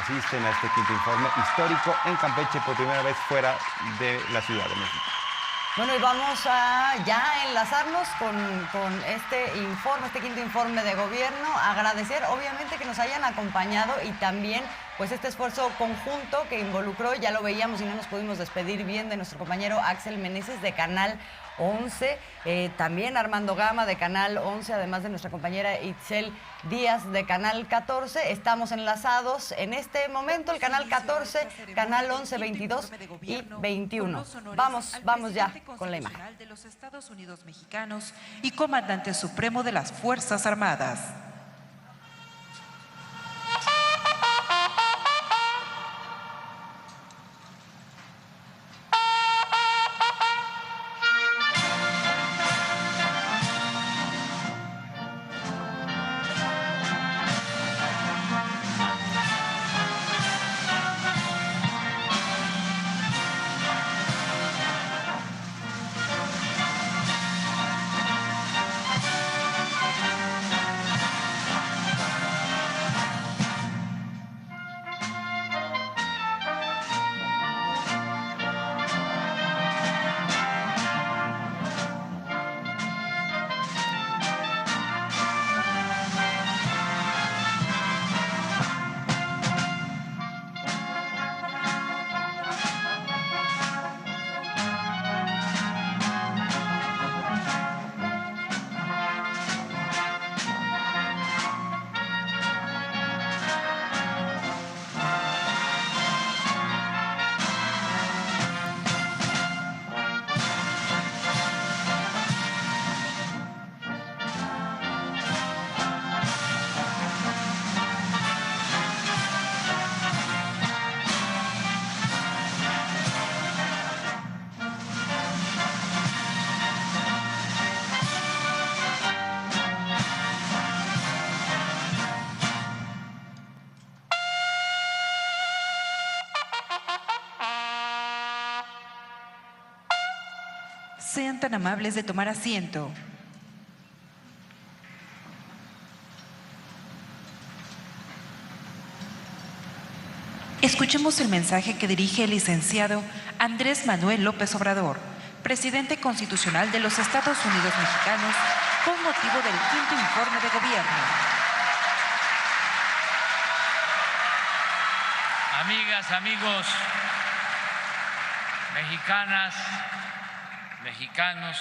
asisten a este quinto informe histórico en Campeche por primera vez fuera de la Ciudad de México. Bueno, y vamos a ya enlazarnos con este informe, este quinto informe de gobierno. Agradecer, obviamente, que nos hayan acompañado y también, pues, este esfuerzo conjunto que involucró, ya lo veíamos y no nos pudimos despedir bien de nuestro compañero Axel Meneses de Canal 11, también Armando Gama de Canal 11, además de nuestra compañera Itzel Díaz de Canal 14. Estamos enlazados en este momento, el Canal 14, Canal 11, 22 y 21. Vamos ya con la imagen. De los Estados Unidos mexicanos y comandante supremo de las Fuerzas Armadas. Sean tan amables de tomar asiento. Escuchemos el mensaje que dirige el licenciado Andrés Manuel López Obrador, presidente constitucional de los Estados Unidos mexicanos, con motivo del quinto informe de gobierno. Amigas, amigos, mexicanas, mexicanos,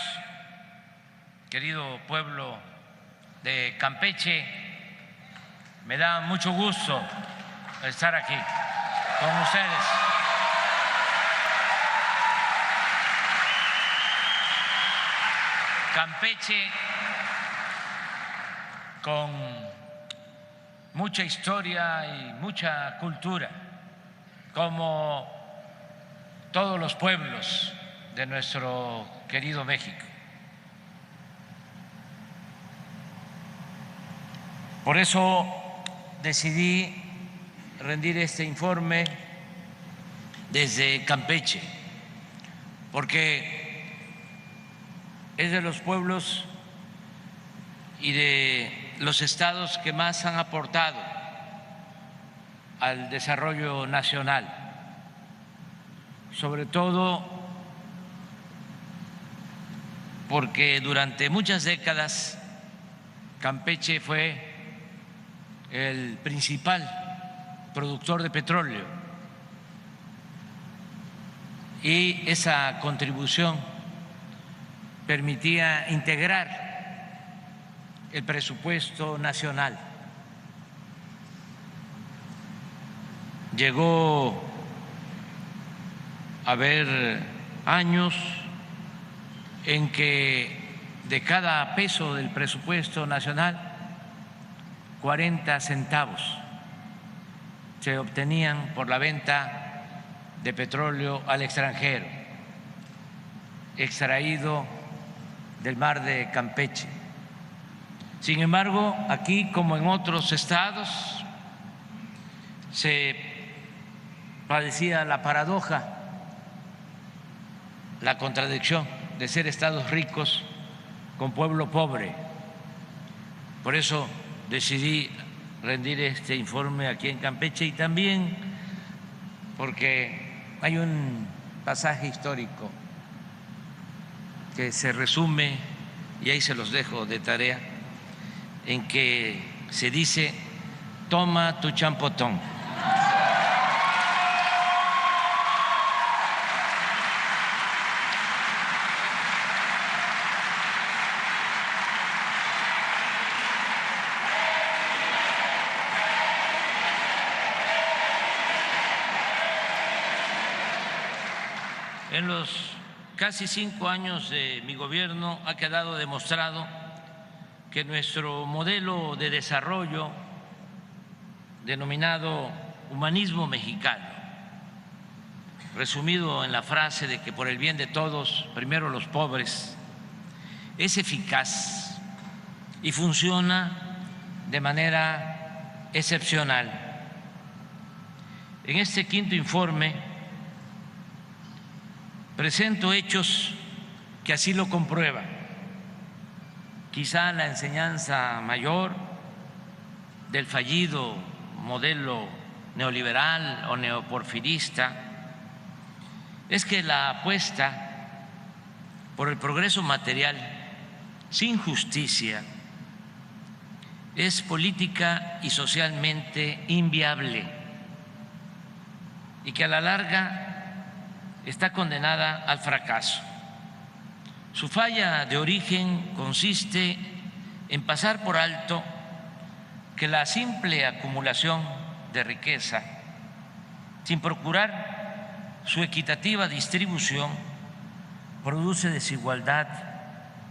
querido pueblo de Campeche, me da mucho gusto estar aquí con ustedes. Campeche, con mucha historia y mucha cultura, como todos los pueblos de nuestro querido México. Por eso decidí rendir este informe desde Campeche, porque es de los pueblos y de los estados que más han aportado al desarrollo nacional, sobre todo porque durante muchas décadas Campeche fue el principal productor de petróleo y esa contribución permitía integrar el presupuesto nacional. Llegó a haber años en que de cada peso del presupuesto nacional, 40 centavos se obtenían por la venta de petróleo al extranjero, extraído del mar de Campeche. Sin embargo, aquí, como en otros estados, se padecía la paradoja, la contradicción de ser estados ricos con pueblo pobre. Por eso decidí rendir este informe aquí en Campeche y también porque hay un pasaje histórico que se resume, y ahí se los dejo de tarea, en que se dice: toma tu champotón. En los casi 5 años de mi gobierno ha quedado demostrado que nuestro modelo de desarrollo, denominado humanismo mexicano, resumido en la frase de que por el bien de todos, primero los pobres, es eficaz y funciona de manera excepcional. En este quinto informe presento hechos que así lo comprueban. Quizá la enseñanza mayor del fallido modelo neoliberal o neoporfirista es que la apuesta por el progreso material sin justicia es política y socialmente inviable y que a la larga está condenada al fracaso. Su falla de origen consiste en pasar por alto que la simple acumulación de riqueza, sin procurar su equitativa distribución, produce desigualdad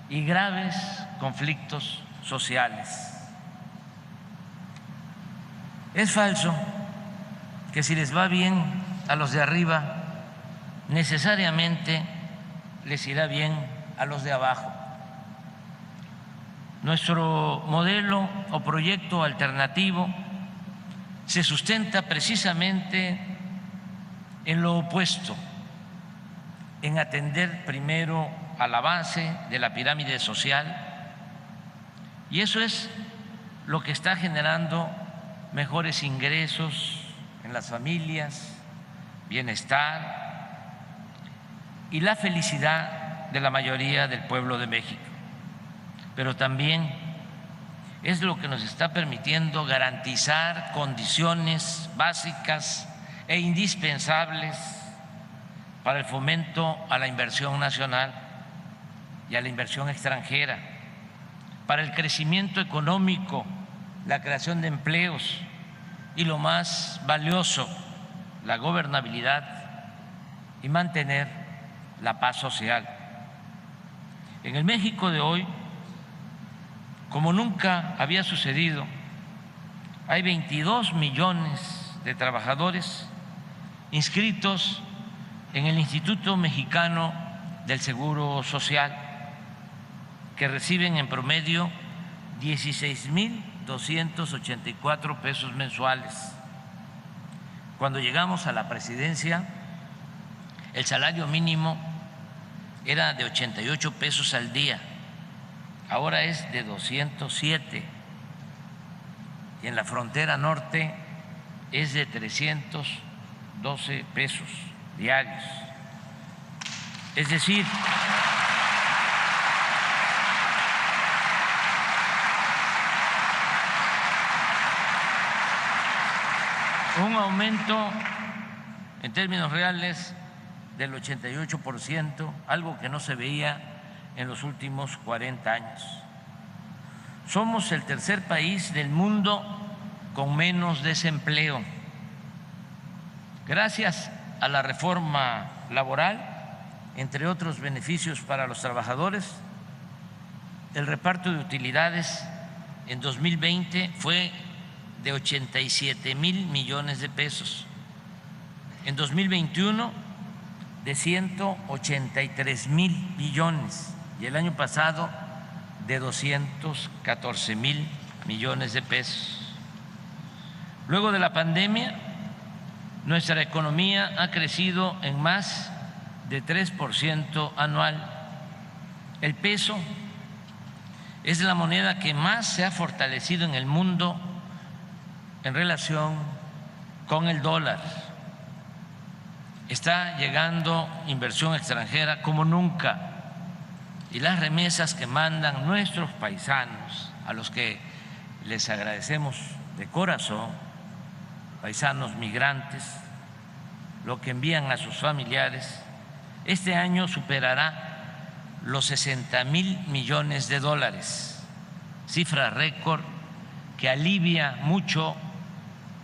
y graves conflictos sociales. Es falso que si les va bien a los de arriba, necesariamente les irá bien a los de abajo. Nuestro modelo o proyecto alternativo se sustenta precisamente en lo opuesto, en atender primero a la base de la pirámide social, y eso es lo que está generando mejores ingresos en las familias, bienestar y la felicidad de la mayoría del pueblo de México. Pero también es lo que nos está permitiendo garantizar condiciones básicas e indispensables para el fomento a la inversión nacional y a la inversión extranjera, para el crecimiento económico, la creación de empleos y, lo más valioso, la gobernabilidad y mantener la paz social. En el México de hoy, como nunca había sucedido, hay 22 millones de trabajadores inscritos en el Instituto Mexicano del Seguro Social, que reciben en promedio 16,284 pesos mensuales. Cuando llegamos a la presidencia, el salario mínimo era de 88 pesos al día, ahora es de 207, y en la frontera norte es de 312 pesos diarios. Es decir, un aumento en términos reales del 88%, algo que no se veía en los últimos 40 años. Somos el tercer país del mundo con menos desempleo. Gracias a la reforma laboral, entre otros beneficios para los trabajadores, el reparto de utilidades en 2020 fue de 87,000 millones de pesos. En 2021 de 183,000 billones y el año pasado de 214,000 millones de pesos. Luego de la pandemia, nuestra economía ha crecido en más de 3% anual. El peso es la moneda que más se ha fortalecido en el mundo en relación con el dólar. Está llegando inversión extranjera como nunca y las remesas que mandan nuestros paisanos, a los que les agradecemos de corazón, paisanos migrantes, lo que envían a sus familiares, este año superará los 60,000 millones de dólares, cifra récord que alivia mucho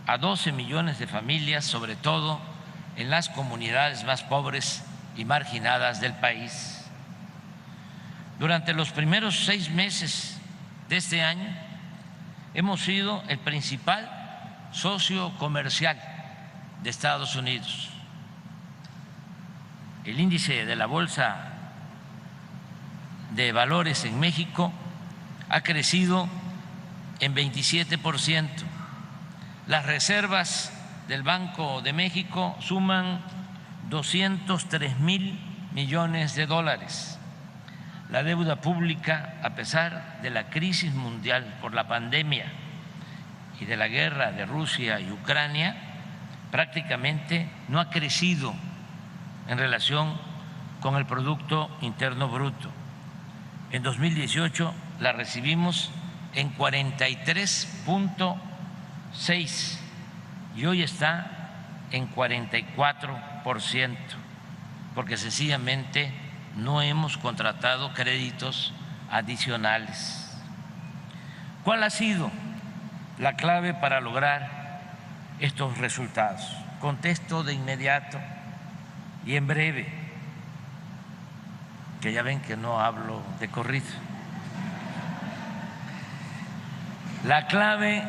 a 12 millones de familias, sobre todo en las comunidades más pobres y marginadas del país. Durante los primeros 6 meses de este año hemos sido el principal socio comercial de Estados Unidos. El índice de la Bolsa de Valores en México ha crecido en 27%. Las reservas del Banco de México suman 203,000 millones de dólares. La deuda pública, a pesar de la crisis mundial por la pandemia y de la guerra de Rusia y Ucrania, prácticamente no ha crecido en relación con el Producto Interno Bruto. En 2018 la recibimos en 43.6 y hoy está en 44%, porque sencillamente no hemos contratado créditos adicionales. ¿Cuál ha sido la clave para lograr estos resultados? Contesto de inmediato y en breve, que ya ven que no hablo de corrido. La clave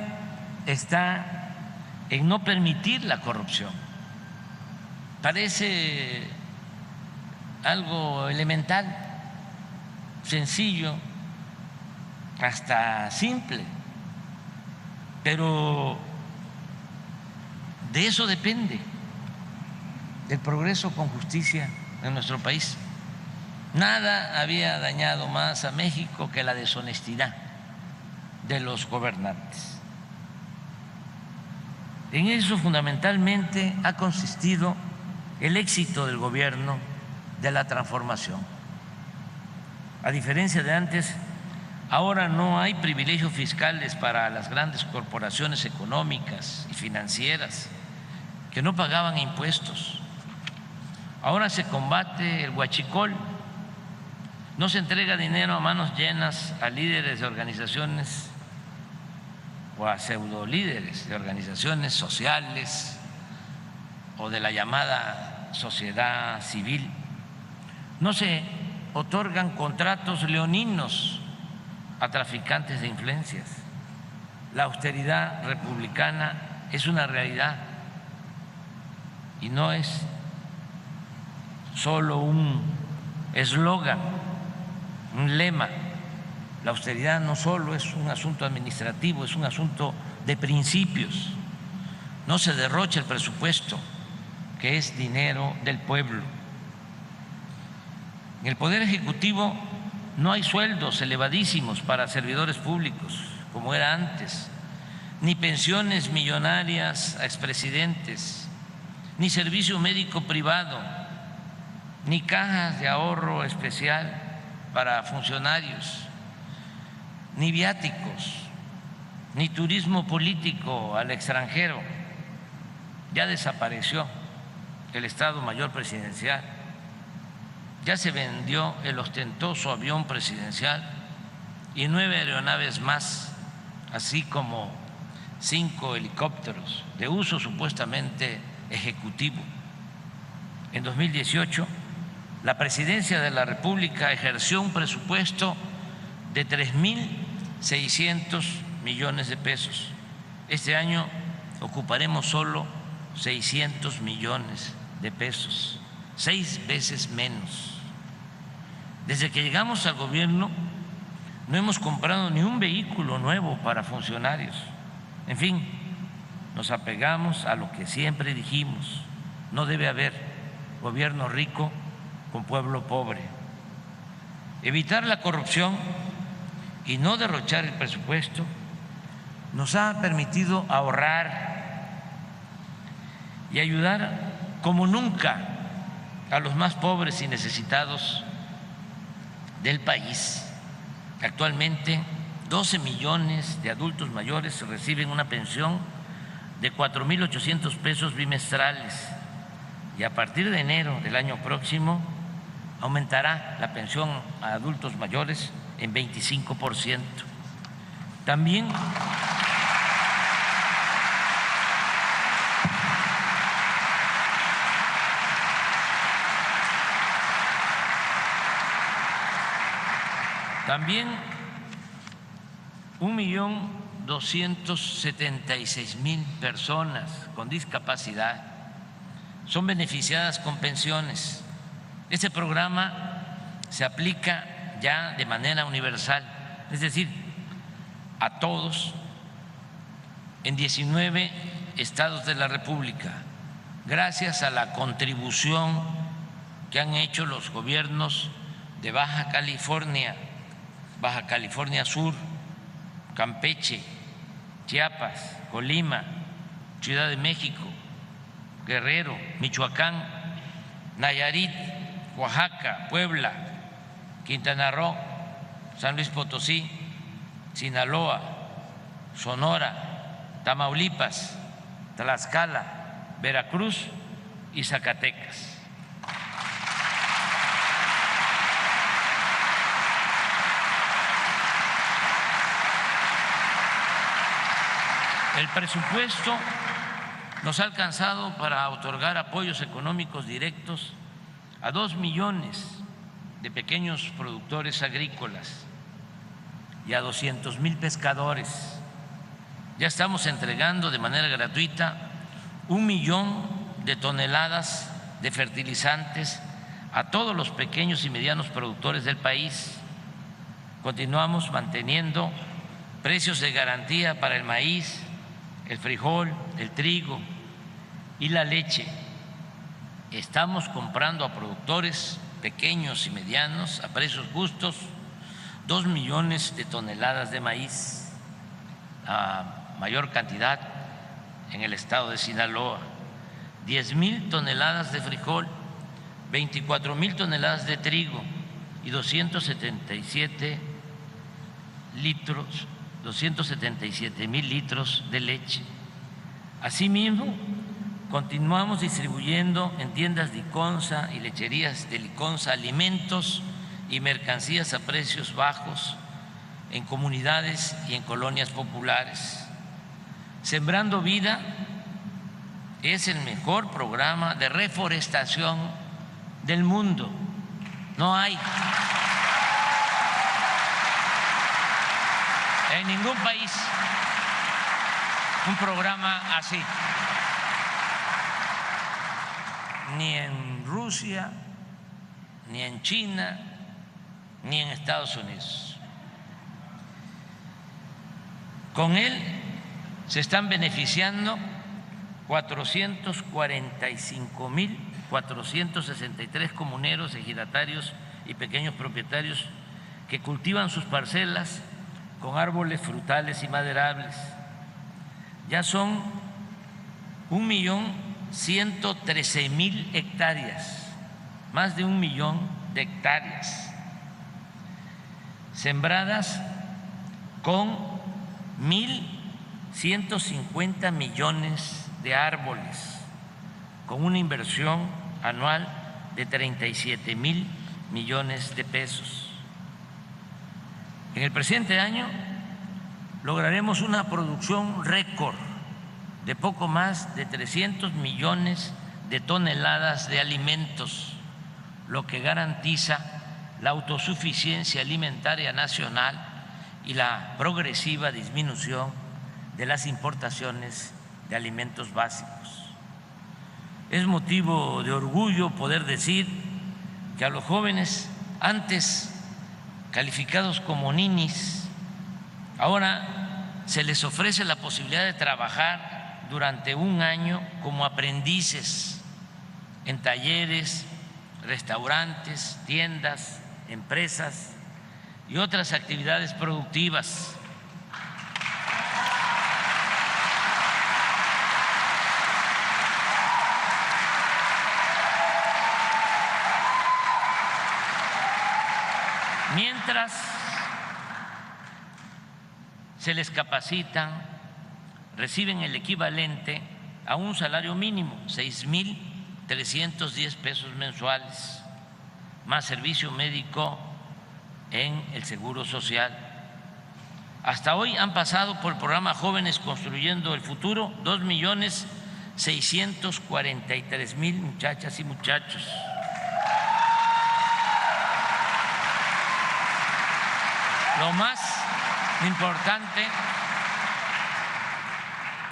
está en no permitir la corrupción. Parece algo elemental, sencillo, hasta simple, pero de eso depende el progreso con justicia en nuestro país. Nada había dañado más a México que la deshonestidad de los gobernantes. En eso fundamentalmente ha consistido el éxito del gobierno de la transformación. A diferencia de antes, ahora no hay privilegios fiscales para las grandes corporaciones económicas y financieras que no pagaban impuestos. Ahora se combate el huachicol, no se entrega dinero a manos llenas a líderes de organizaciones o a pseudolíderes de organizaciones sociales o de la llamada sociedad civil. No se otorgan contratos leoninos a traficantes de influencias. La austeridad republicana es una realidad y no es solo un eslogan, un lema. La austeridad no solo es un asunto administrativo, es un asunto de principios. No se derrocha el presupuesto, que es dinero del pueblo. En el Poder Ejecutivo no hay sueldos elevadísimos para servidores públicos, como era antes, ni pensiones millonarias a expresidentes, ni servicio médico privado, ni cajas de ahorro especial para funcionarios, ni viáticos, ni turismo político al extranjero. Ya desapareció el Estado Mayor Presidencial, ya se vendió el ostentoso avión presidencial y 9 aeronaves más, así como 5 helicópteros de uso supuestamente ejecutivo. En 2018, la Presidencia de la República ejerció un presupuesto de 3.600 millones de pesos. Este año ocuparemos solo 600 millones de pesos, 6 veces menos. Desde que llegamos al gobierno no hemos comprado ni un vehículo nuevo para funcionarios. En fin, nos apegamos a lo que siempre dijimos: no debe haber gobierno rico con pueblo pobre. Evitar la corrupción y no derrochar el presupuesto nos ha permitido ahorrar y ayudar como nunca a los más pobres y necesitados del país. Actualmente, 12 millones de adultos mayores reciben una pensión de 4.800 pesos bimestrales y a partir de enero del año próximo aumentará la pensión a adultos mayores en 25%. También También 1.276.000 personas con discapacidad son beneficiadas con pensiones. Este programa se aplica ya de manera universal, es decir, a todos en 19 estados de la República, gracias a la contribución que han hecho los gobiernos de Baja California Sur, Campeche, Chiapas, Colima, Ciudad de México, Guerrero, Michoacán, Nayarit, Oaxaca, Puebla, Quintana Roo, San Luis Potosí, Sinaloa, Sonora, Tamaulipas, Tlaxcala, Veracruz y Zacatecas. El presupuesto nos ha alcanzado para otorgar apoyos económicos directos a 2 millones de pequeños productores agrícolas y a 200,000 pescadores. Ya estamos entregando de manera gratuita 1 millón de toneladas de fertilizantes a todos los pequeños y medianos productores del país. Continuamos manteniendo precios de garantía para el maíz, el frijol, el trigo y la leche. Estamos comprando a productores pequeños y medianos a precios justos 2 millones de toneladas de maíz, a mayor cantidad en el estado de Sinaloa, 10,000 toneladas de frijol, 24,000 toneladas de trigo y 277,000 litros de leche. Asimismo, continuamos distribuyendo en tiendas Liconsa y lecherías de Liconsa alimentos y mercancías a precios bajos en comunidades y en colonias populares. Sembrando Vida es el mejor programa de reforestación del mundo. No hay en ningún país un programa así, ni en Rusia, ni en China, ni en Estados Unidos. Con él se están beneficiando 445,463 comuneros, ejidatarios y pequeños propietarios que cultivan sus parcelas con árboles frutales y maderables. Ya son 1.113.000 hectáreas, más de 1 millón de hectáreas, sembradas con 1.150 millones de árboles, con una inversión anual de 37,000 millones de pesos. En el presente año lograremos una producción récord de poco más de 300 millones de toneladas de alimentos, lo que garantiza la autosuficiencia alimentaria nacional y la progresiva disminución de las importaciones de alimentos básicos. Es motivo de orgullo poder decir que a los jóvenes antes calificados como ninis, ahora se les ofrece la posibilidad de trabajar durante 1 año como aprendices en talleres, restaurantes, tiendas, empresas y otras actividades productivas. mientras se les capacitan, reciben el equivalente a un salario mínimo, 6,310 pesos mensuales, más servicio médico en el Seguro Social. Hasta hoy han pasado por el programa Jóvenes Construyendo el Futuro 2,643,000 muchachas y muchachos. Lo más importante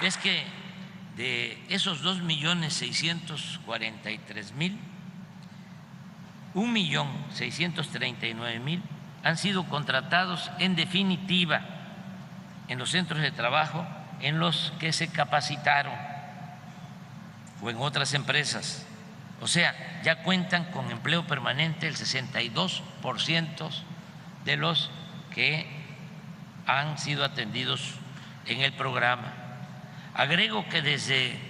es que de esos 2,643,000, 1,639,000 han sido contratados en definitiva en los centros de trabajo en los que se capacitaron o en otras empresas. O sea, ya cuentan con empleo permanente el 62% de los que han sido atendidos en el programa. Agrego que desde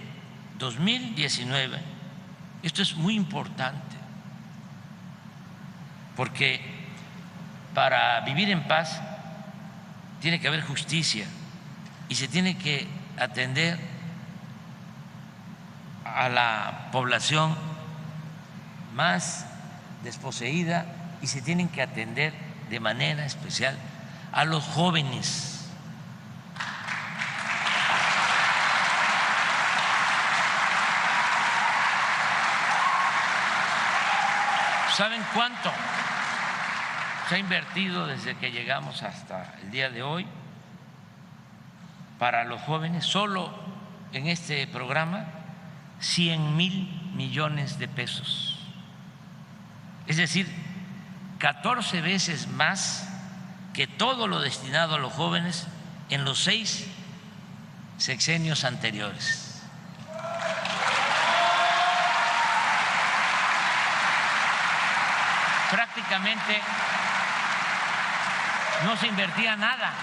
2019, esto es muy importante, porque para vivir en paz tiene que haber justicia y se tiene que atender a la población más desposeída y se tienen que atender de manera especial a los jóvenes. ¿Saben cuánto se ha invertido desde que llegamos hasta el día de hoy para los jóvenes? Solo en este programa 100,000 millones de pesos. Es decir, 14 veces más que todo lo destinado a los jóvenes en los 6 sexenios anteriores. Prácticamente no se invertía nada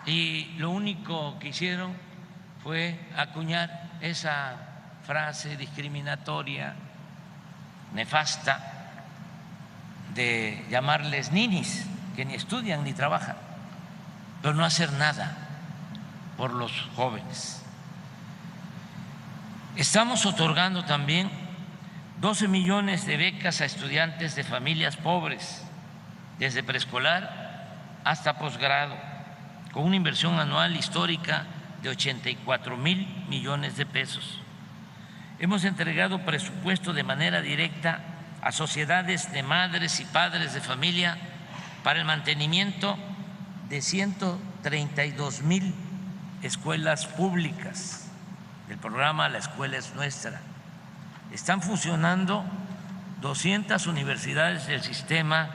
y lo único que hicieron fue acuñar esa frase discriminatoria, nefasta, de llamarles ninis, que ni estudian ni trabajan, pero no hacer nada por los jóvenes. Estamos otorgando también 12 millones de becas a estudiantes de familias pobres, desde preescolar hasta posgrado, con una inversión anual histórica de 84,000 millones de pesos. Hemos entregado presupuesto de manera directa a sociedades de madres y padres de familia para el mantenimiento de 132,000 escuelas públicas del programa La Escuela es Nuestra. Están funcionando 200 universidades del sistema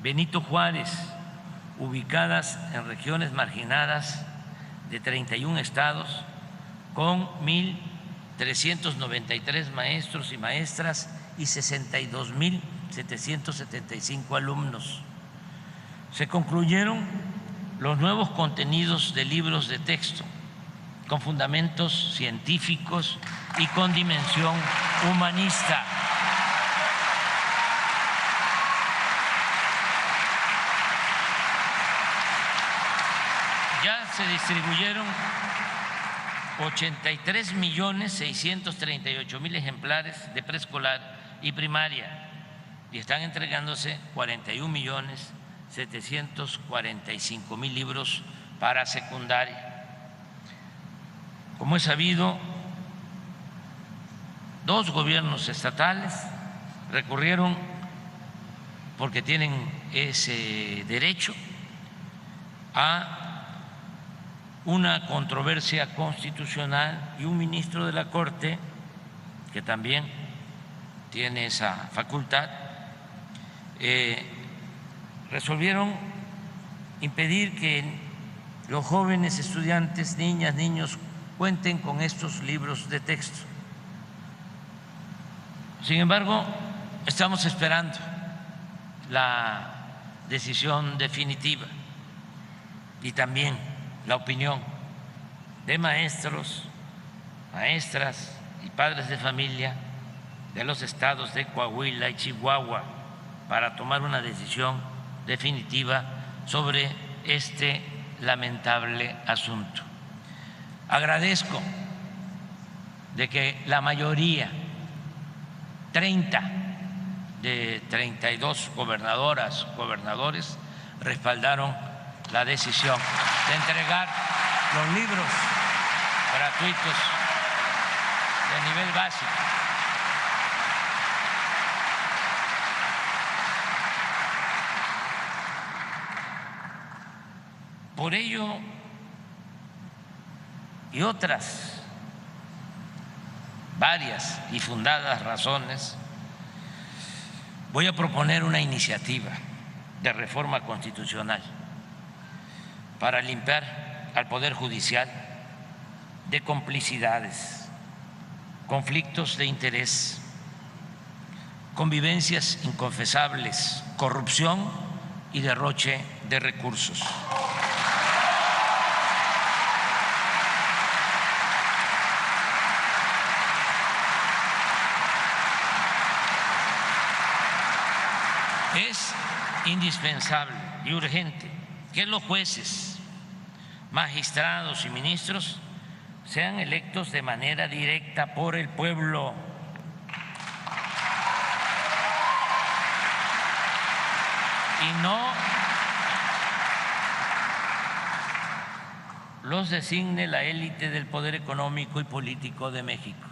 Benito Juárez, ubicadas en regiones marginadas de 31 estados, con 1,393 maestros y maestras y 62,775 alumnos. Se concluyeron los nuevos contenidos de libros de texto con fundamentos científicos y con dimensión humanista. Ya se distribuyeron 83,638,000 ejemplares de preescolar y primaria y están entregándose 41,745,000 libros para secundaria. Como es sabido, 2 gobiernos estatales recurrieron, porque tienen ese derecho, a una controversia constitucional y un ministro de la Corte, que también tiene esa facultad, resolvieron impedir que los jóvenes estudiantes, niñas, niños, cuenten con estos libros de texto. Sin embargo, estamos esperando la decisión definitiva y también la opinión de maestros, maestras y padres de familia de los estados de Coahuila y Chihuahua para tomar una decisión definitiva sobre este lamentable asunto. Agradezco de que la mayoría, 30 de 32 gobernadoras, gobernadores, respaldaron la decisión de entregar los libros gratuitos de nivel básico. Por ello y otras varias y fundadas razones, voy a proponer una iniciativa de reforma constitucional para limpiar al Poder Judicial de complicidades, conflictos de interés, convivencias inconfesables, corrupción y derroche de recursos. Es indispensable y urgente que los jueces, magistrados y ministros sean electos de manera directa por el pueblo. Y no los designe la élite del poder económico y político de México,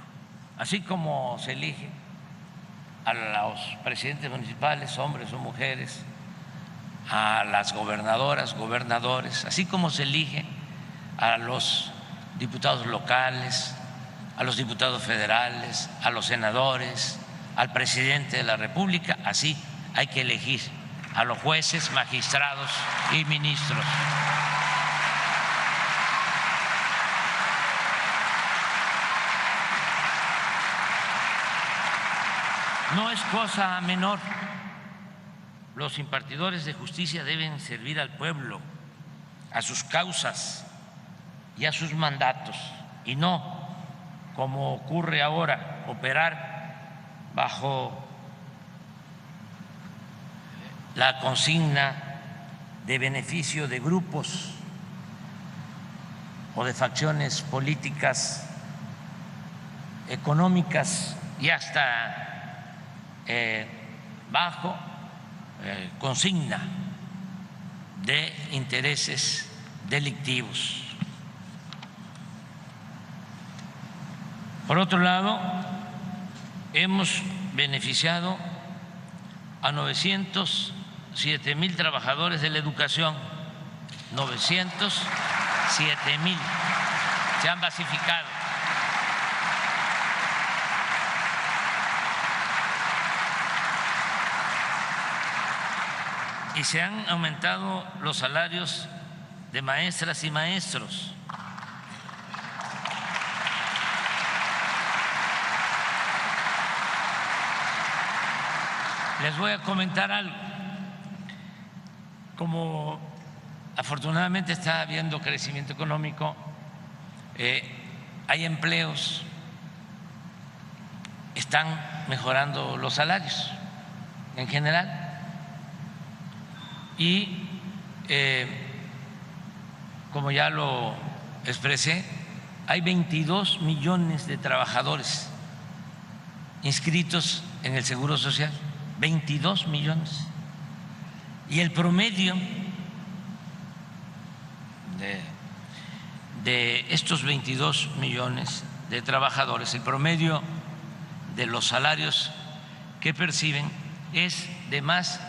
así como se elige a los presidentes municipales, hombres o mujeres, a las gobernadoras, gobernadores, así como se elige a los diputados locales, a los diputados federales, a los senadores, al presidente de la República, así hay que elegir a los jueces, magistrados y ministros. No es cosa menor. Los impartidores de justicia deben servir al pueblo, a sus causas y a sus mandatos, y no, como ocurre ahora, operar bajo la consigna de beneficio de grupos o de facciones políticas, económicas y hasta bajo consigna de intereses delictivos. Por otro lado, hemos beneficiado a 907,000 trabajadores de la educación, 907,000 se han basificado. Y se han aumentado los salarios de maestras y maestros. Les voy a comentar algo. Como afortunadamente está habiendo crecimiento económico, hay empleos, están mejorando los salarios en general. Y como ya lo expresé, hay 22 millones de trabajadores inscritos en el Seguro Social, 22 millones. Y el promedio de estos 22 millones de trabajadores, el promedio de los salarios que perciben es de más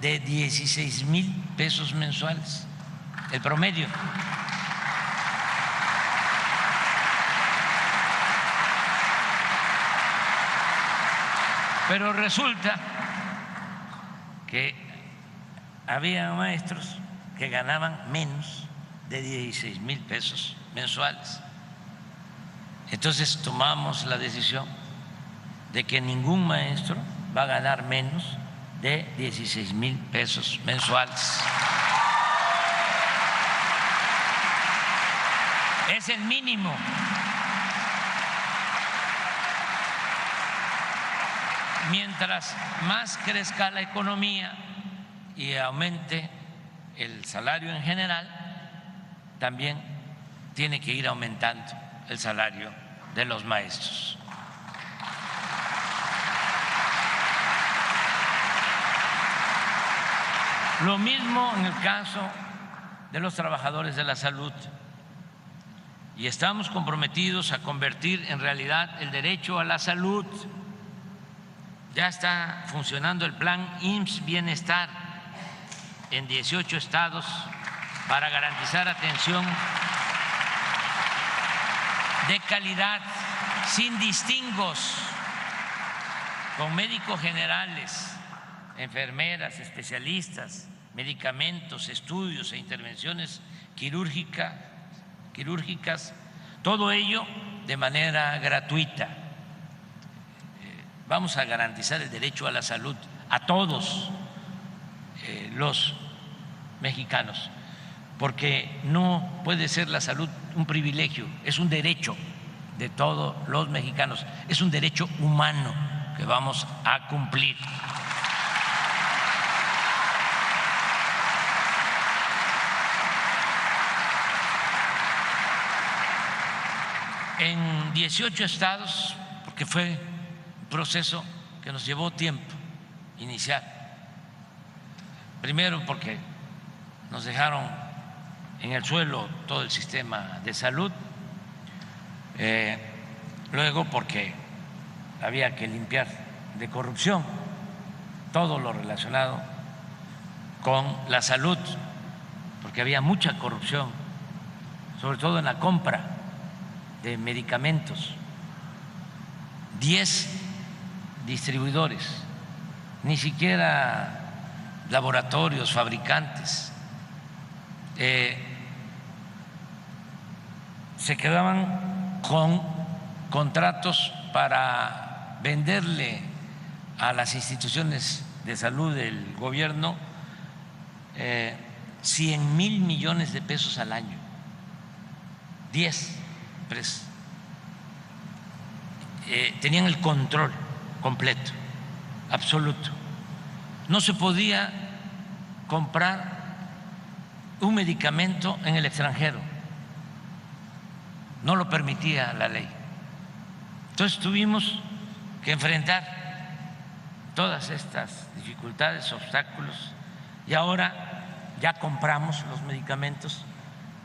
de 16,000 pesos mensuales, el promedio. Pero resulta que había maestros que ganaban menos de 16,000 pesos mensuales. Entonces tomamos la decisión de que ningún maestro va a ganar menos de 16,000 pesos mensuales. Es el mínimo. mientras más crezca la economía y aumente el salario en general, también tiene que ir aumentando el salario de los maestros. Lo mismo en el caso de los trabajadores de la salud. Y estamos comprometidos a convertir en realidad el derecho a la salud. Ya está funcionando el plan IMSS Bienestar en 18 estados para garantizar atención de calidad, sin distingos, con médicos generales, enfermeras, especialistas, medicamentos, estudios e intervenciones quirúrgicas, todo ello de manera gratuita. Vamos a garantizar el derecho a la salud a todos los mexicanos, porque no puede ser la salud un privilegio, es un derecho de todos los mexicanos, es un derecho humano que vamos a cumplir. En 18 estados, porque fue un proceso que nos llevó tiempo iniciar. Primero porque nos dejaron en el suelo todo el sistema de salud, luego porque había que limpiar de corrupción todo lo relacionado con la salud, porque había mucha corrupción, sobre todo en la compra de medicamentos. 10 distribuidores, ni siquiera laboratorios, fabricantes, se quedaban con contratos para venderle a las instituciones de salud del gobierno 100,000 millones de pesos al año. 10 empresas tenían el control completo, absoluto. No se podía comprar un medicamento en el extranjero, no lo permitía la ley. Entonces tuvimos que enfrentar todas estas dificultades, obstáculos, y ahora ya compramos los medicamentos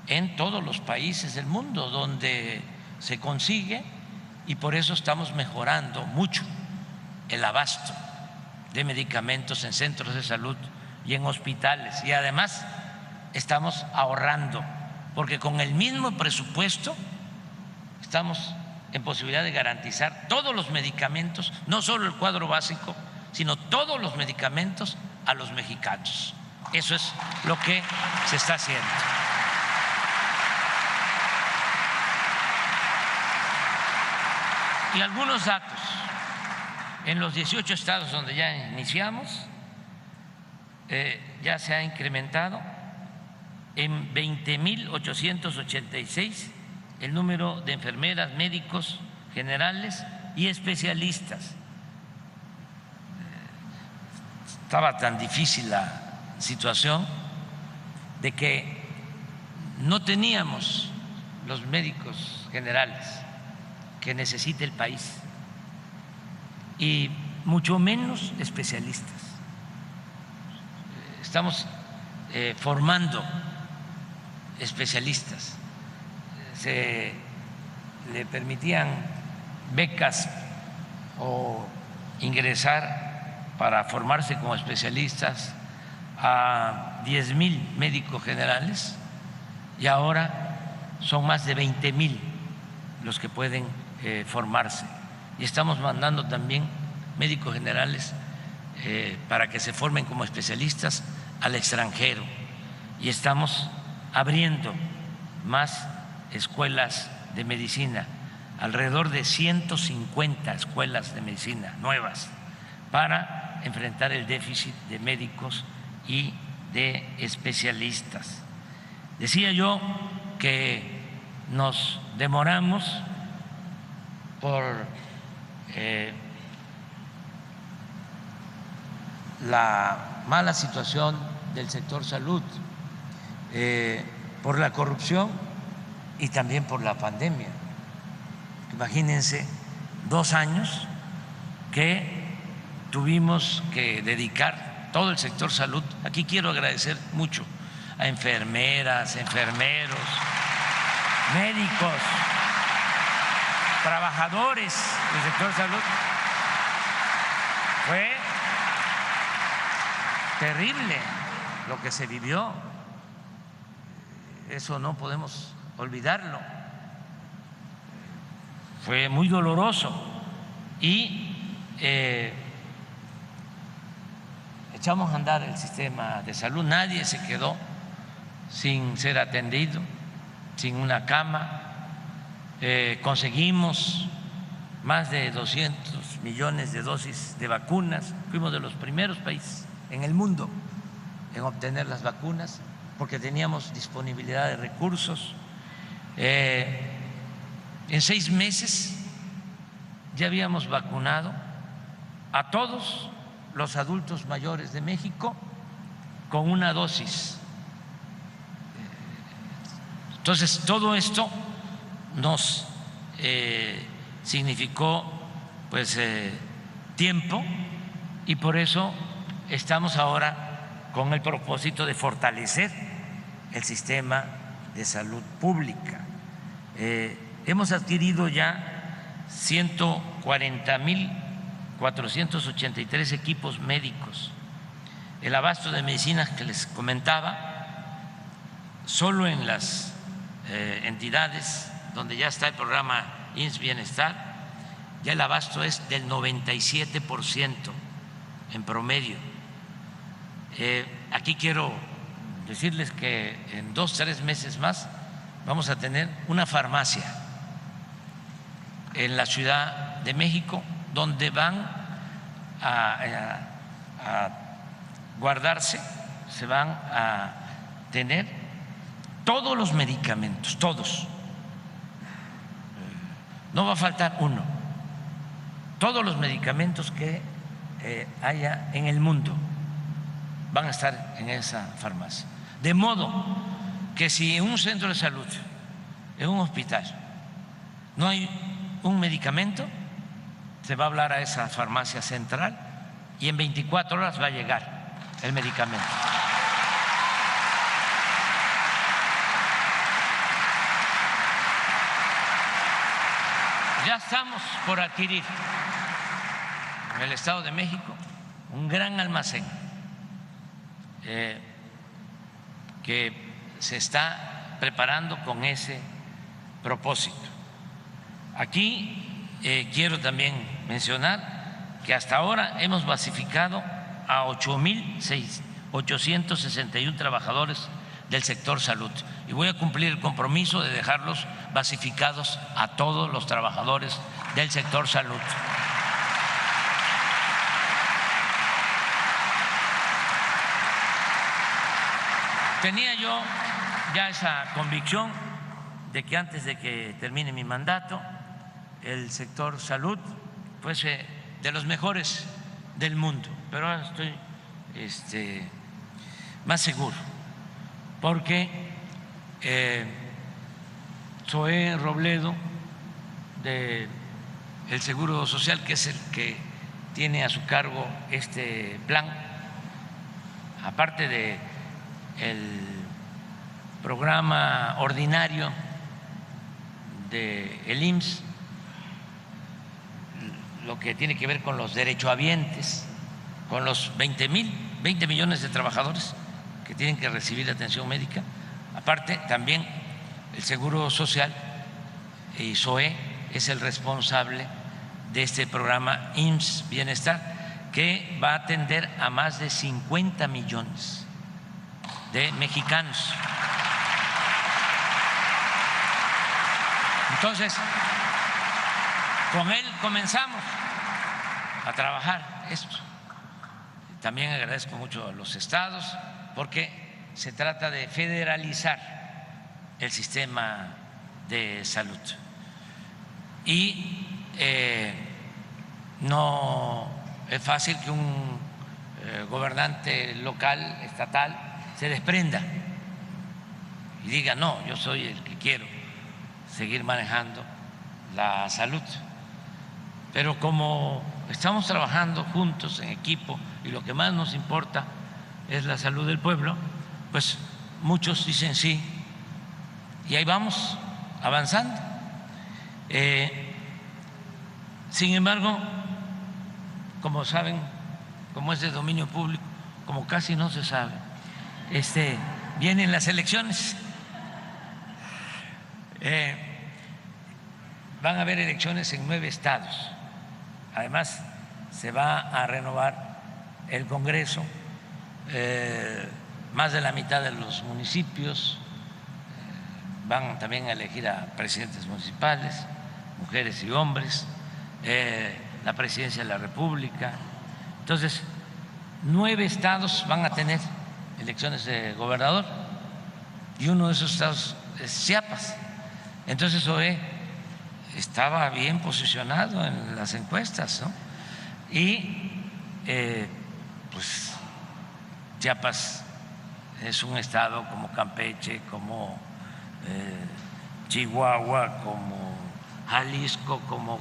en todos los países del mundo donde se consigue, y por eso estamos mejorando mucho el abasto de medicamentos en centros de salud y en hospitales, y además estamos ahorrando, porque con el mismo presupuesto estamos en posibilidad de garantizar todos los medicamentos, no solo el cuadro básico, sino todos los medicamentos a los mexicanos. Eso es lo que se está haciendo. Y algunos datos: en los 18 estados donde ya iniciamos, ya se ha incrementado en 20,886 el número de enfermeras, médicos generales y especialistas. Estaba tan difícil la situación de que no teníamos los médicos generales que necesita el país, y mucho menos especialistas. Estamos formando especialistas. Se le permitían becas o ingresar para formarse como especialistas a 10,000 médicos generales, y ahora son más de 20,000 los que pueden formarse, y estamos mandando también médicos generales para que se formen como especialistas al extranjero, y estamos abriendo más escuelas de medicina, alrededor de 150 escuelas de medicina nuevas para enfrentar el déficit de médicos y de especialistas. Decía yo que nos demoramos por la mala situación del sector salud, por la corrupción y también por la pandemia. Imagínense 2 años que tuvimos que dedicar todo el sector salud. Aquí quiero agradecer mucho a enfermeras, enfermeros, médicos, trabajadores del sector salud. Fue terrible lo que se vivió, eso no podemos olvidarlo, fue muy doloroso y echamos a andar el sistema de salud, nadie se quedó sin ser atendido, sin una cama, conseguimos más de 200 millones de dosis de vacunas, fuimos de los primeros países en el mundo en obtener las vacunas porque teníamos disponibilidad de recursos. En 6 meses ya habíamos vacunado a todos los adultos mayores de México con una dosis. Entonces, todo esto nos significó pues tiempo y por eso estamos ahora con el propósito de fortalecer el sistema de salud pública. Hemos adquirido ya 140.483 equipos médicos. El abasto de medicinas que les comentaba, solo en las entidades donde ya está el programa IMSS Bienestar, ya el abasto es del 97% en promedio. Aquí quiero decirles que en 2 o 3 meses más vamos a tener una farmacia en la Ciudad de México donde van a guardarse, se van a tener todos los medicamentos, todos. No va a faltar uno. Todos los medicamentos que haya en el mundo van a estar en esa farmacia. De modo que si en un centro de salud, en un hospital, no hay un medicamento, se va a hablar a esa farmacia central y en 24 horas va a llegar el medicamento. Ya estamos por adquirir en el Estado de México un gran almacén que se está preparando con ese propósito. Aquí quiero también mencionar que hasta ahora hemos basificado a 8.861 trabajadores del sector salud y voy a cumplir el compromiso de dejarlos basificados a todos los trabajadores del sector salud. Tenía yo ya esa convicción de que antes de que termine mi mandato el sector salud fuese de los mejores del mundo, pero ahora estoy más seguro porque Zoé Robledo del Seguro Social, que es el que tiene a su cargo este plan, aparte de el programa ordinario del IMSS, lo que tiene que ver con los derechohabientes, con los 20 millones de trabajadores que tienen que recibir atención médica. Aparte, también el Seguro Social y Zoé es el responsable de este programa IMSS Bienestar, que va a atender a más de 50 millones de mexicanos. Entonces, con él comenzamos a trabajar esto. También agradezco mucho a los estados porque se trata de federalizar el sistema de salud y no es fácil que un gobernante local, estatal, se desprenda y diga, no, yo soy el que quiero seguir manejando la salud. Pero como estamos trabajando juntos en equipo y lo que más nos importa es la salud del pueblo, pues muchos dicen sí y ahí vamos avanzando. Sin embargo, como saben, como es de dominio público, como casi no se sabe, vienen las elecciones. Van a haber elecciones en 9 estados. Además, se va a renovar el Congreso, más de la mitad de los municipios van también a elegir a presidentes municipales, mujeres y hombres, la presidencia de la República. Entonces, 9 estados van a tener elecciones de gobernador y uno de esos estados es Chiapas. Entonces, OE estaba bien posicionado en las encuestas, ¿no? Y pues Chiapas es un estado como Campeche, como Chihuahua, como Jalisco, como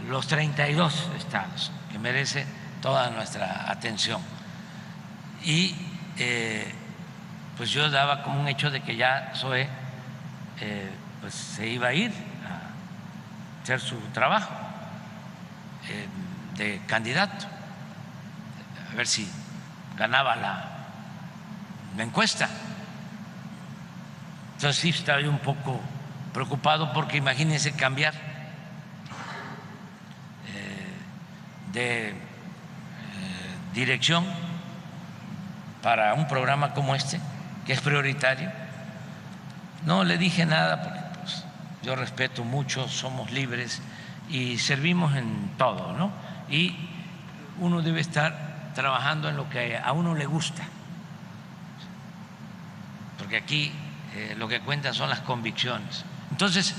los 32 estados, que merece toda nuestra atención. Y pues yo daba como un hecho de que ya Zoe pues se iba a ir a hacer su trabajo de candidato, a ver si ganaba la encuesta. Entonces sí estaba yo un poco preocupado porque imagínense cambiar de dirección para un programa como este, que es prioritario. No le dije nada porque pues, yo respeto mucho, somos libres y servimos en todo, ¿no? Y uno debe estar trabajando en lo que a uno le gusta, porque aquí lo que cuenta son las convicciones. Entonces,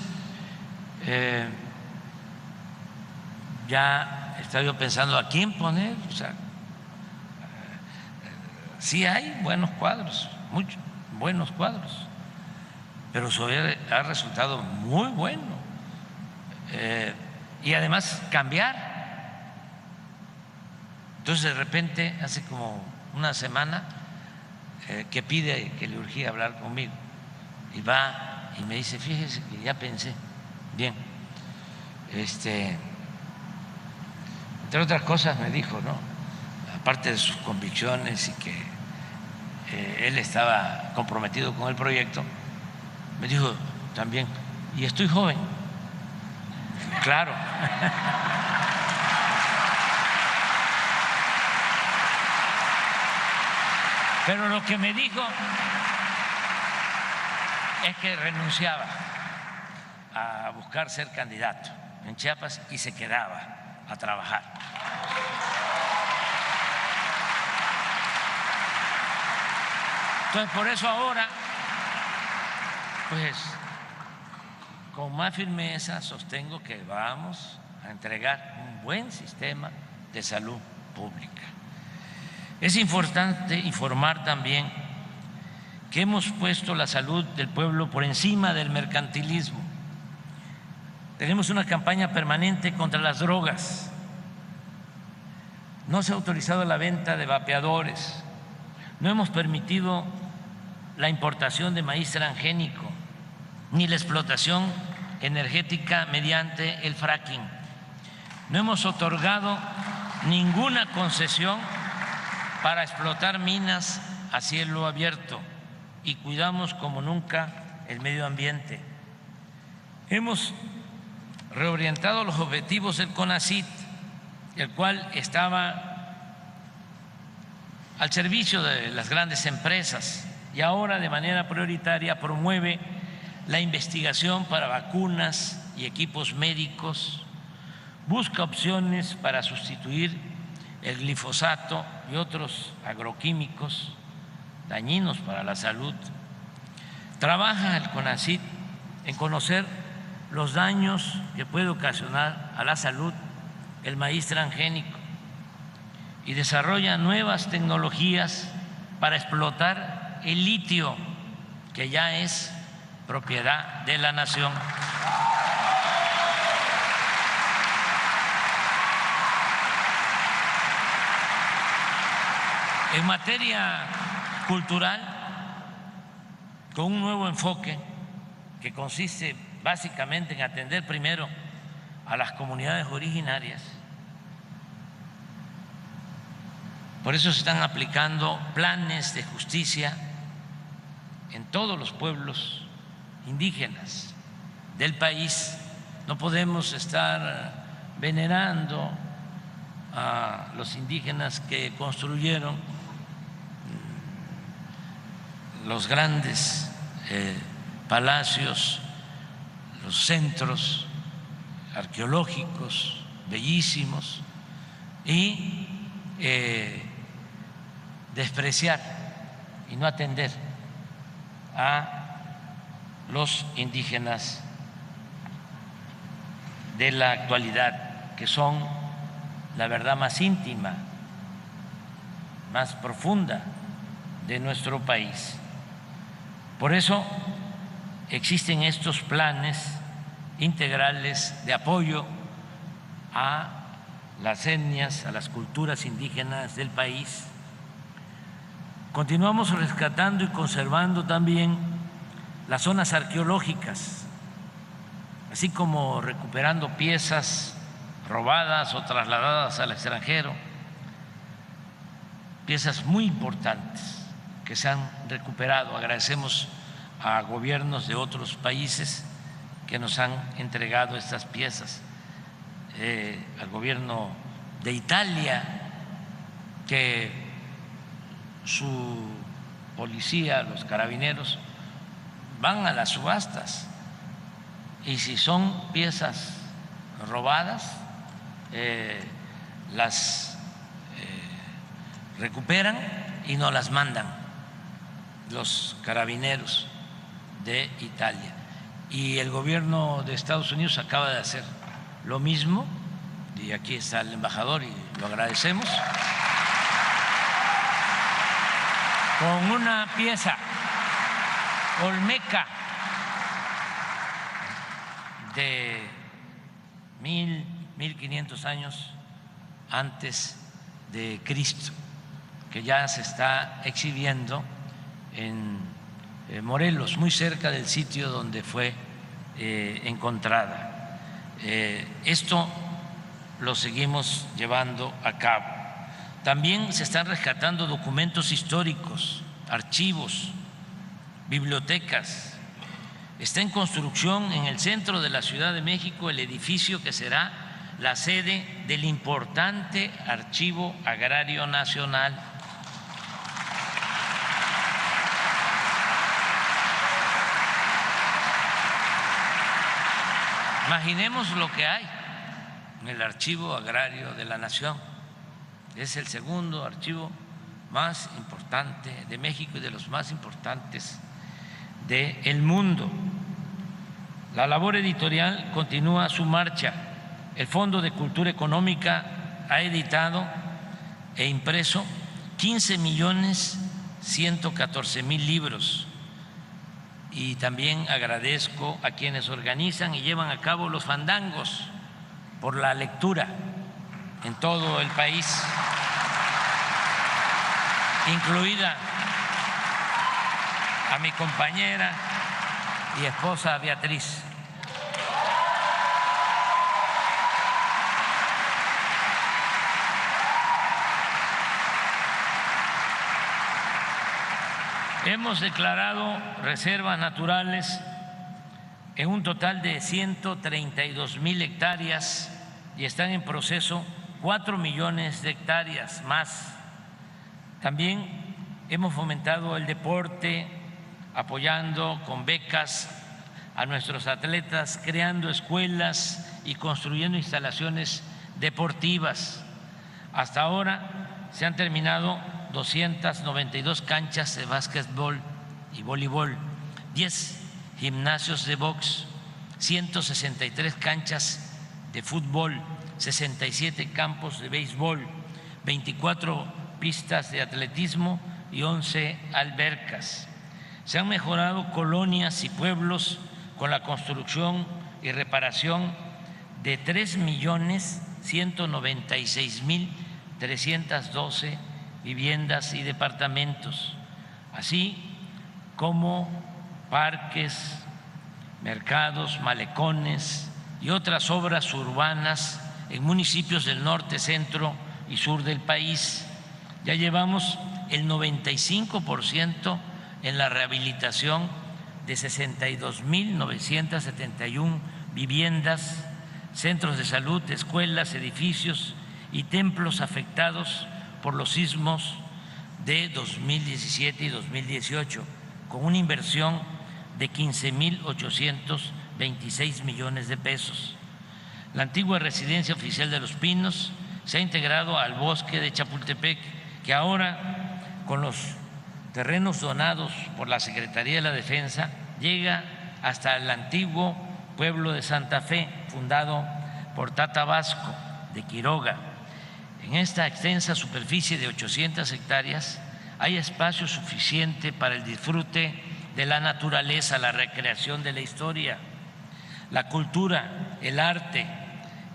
ya estaba yo pensando a quién poner, o sea, sí hay buenos cuadros, muchos buenos cuadros, pero Zoe ha resultado muy bueno. Y además cambiar. Entonces de repente, hace como una semana, que pide que le urgía hablar conmigo y va y me dice, fíjese que ya pensé bien, entre otras cosas me dijo, ¿no? Aparte de sus convicciones y que él estaba comprometido con el proyecto, me dijo también, y estoy joven. Claro. Pero lo que me dijo es que renunciaba a buscar ser candidato en Chiapas y se quedaba a trabajar. Entonces, por eso ahora, pues, con más firmeza sostengo que vamos a entregar un buen sistema de salud pública. Es importante informar también que hemos puesto la salud del pueblo por encima del mercantilismo. Tenemos una campaña permanente contra las drogas. No se ha autorizado la venta de vapeadores. No hemos permitido la importación de maíz transgénico ni la explotación energética mediante el fracking. No hemos otorgado ninguna concesión para explotar minas a cielo abierto y cuidamos como nunca el medio ambiente. Hemos reorientado los objetivos del CONACYT, el cual estaba al servicio de las grandes empresas y ahora de manera prioritaria promueve la investigación para vacunas y equipos médicos, busca opciones para sustituir el glifosato y otros agroquímicos dañinos para la salud. Trabaja el CONACYT en conocer los daños que puede ocasionar a la salud el maíz transgénico y desarrolla nuevas tecnologías para explotar el litio, que ya es propiedad de la nación. En materia cultural, con un nuevo enfoque que consiste básicamente en atender primero a las comunidades originarias. Por eso se están aplicando planes de justicia en todos los pueblos indígenas del país. No podemos estar venerando a los indígenas que construyeron los grandes palacios, los centros arqueológicos bellísimos, y despreciar y no atender a los indígenas de la actualidad, que son la verdad más íntima, más profunda de nuestro país. Por eso existen estos planes integrales de apoyo a las etnias, a las culturas indígenas del país. Continuamos rescatando y conservando también las zonas arqueológicas, así como recuperando piezas robadas o trasladadas al extranjero, piezas muy importantes que se han recuperado. Agradecemos a gobiernos de otros países que nos han entregado estas piezas, al gobierno de Italia, que su policía, los carabineros, van a las subastas, y si son piezas robadas, las recuperan y nos las mandan los carabineros de Italia. Y el gobierno de Estados Unidos acaba de hacer lo mismo, y aquí está el embajador y lo agradecemos, con una pieza olmeca de 1500 años antes de Cristo, que ya se está exhibiendo en Morelos, muy cerca del sitio donde fue encontrada. Esto lo seguimos llevando a cabo. También se están rescatando documentos históricos, archivos, bibliotecas. Está en construcción en el centro de la Ciudad de México el edificio que será la sede del importante Archivo Agrario Nacional. Imaginemos lo que hay en el Archivo Agrario de la Nación. Es el segundo archivo más importante de México y de los más importantes del mundo. La labor editorial continúa su marcha. El Fondo de Cultura Económica ha editado e impreso 15.114.000 libros. Y también agradezco a quienes organizan y llevan a cabo los fandangos por la lectura en todo el país, incluida a mi compañera y esposa Beatriz. Hemos declarado reservas naturales en un total de 132.000 hectáreas y están en proceso 4 millones de hectáreas más. También hemos fomentado el deporte, apoyando con becas a nuestros atletas, creando escuelas y construyendo instalaciones deportivas. Hasta ahora se han terminado 292 canchas de básquetbol y voleibol, 10 gimnasios de box, 163 canchas de fútbol, 67 campos de béisbol, 24 pistas de atletismo y 11 albercas. Se han mejorado colonias y pueblos con la construcción y reparación de 3.196.312 viviendas y departamentos, así como parques, mercados, malecones y otras obras urbanas en municipios del norte, centro y sur del país. Ya llevamos el 95% en la rehabilitación de 62.971 viviendas, centros de salud, escuelas, edificios y templos afectados por los sismos de 2017 y 2018, con una inversión de 15.826 millones de pesos. La antigua residencia oficial de Los Pinos se ha integrado al bosque de Chapultepec, que ahora, con los terrenos donados por la Secretaría de la Defensa, llega hasta el antiguo pueblo de Santa Fe, fundado por Tata Vasco de Quiroga. En esta extensa superficie de 800 hectáreas hay espacio suficiente para el disfrute de la naturaleza, la recreación de la historia, la cultura, el arte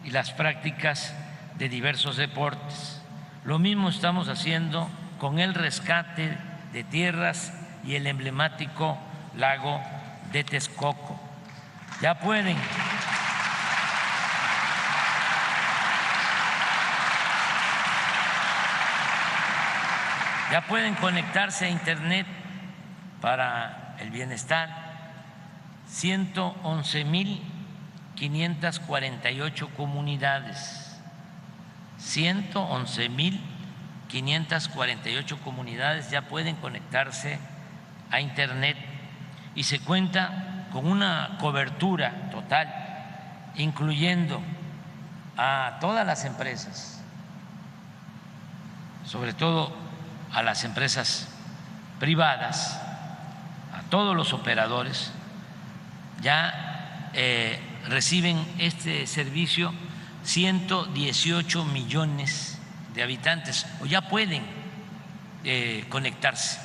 y las prácticas de diversos deportes. Lo mismo estamos haciendo con el rescate de tierras y el emblemático lago de Texcoco. Ya pueden conectarse a Internet para el bienestar 111.548 comunidades. 111.548 comunidades ya pueden conectarse a Internet y se cuenta con una cobertura total, incluyendo a todas las empresas, sobre todo a las empresas privadas, a todos los operadores. Ya reciben este servicio 118 millones de habitantes, o ya pueden conectarse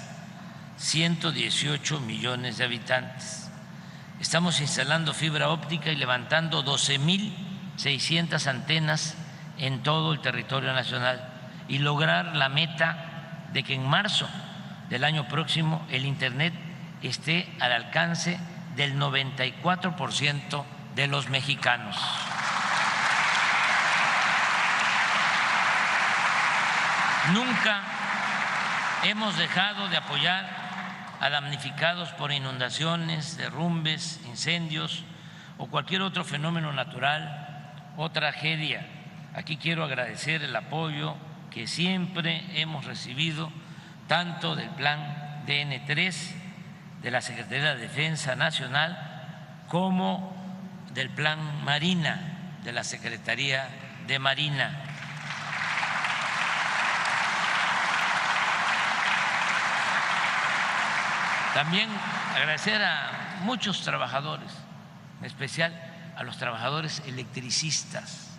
118 millones de habitantes. Estamos instalando fibra óptica y levantando 12.600 antenas en todo el territorio nacional y lograr la meta de que en marzo del año próximo el Internet esté al alcance del 94% de los mexicanos. Nunca hemos dejado de apoyar a damnificados por inundaciones, derrumbes, incendios o cualquier otro fenómeno natural o tragedia. Aquí quiero agradecer el apoyo que siempre hemos recibido tanto del Plan DN3 de la Secretaría de Defensa Nacional como del Plan Marina de la Secretaría de Marina. También agradecer a muchos trabajadores, en especial a los trabajadores electricistas.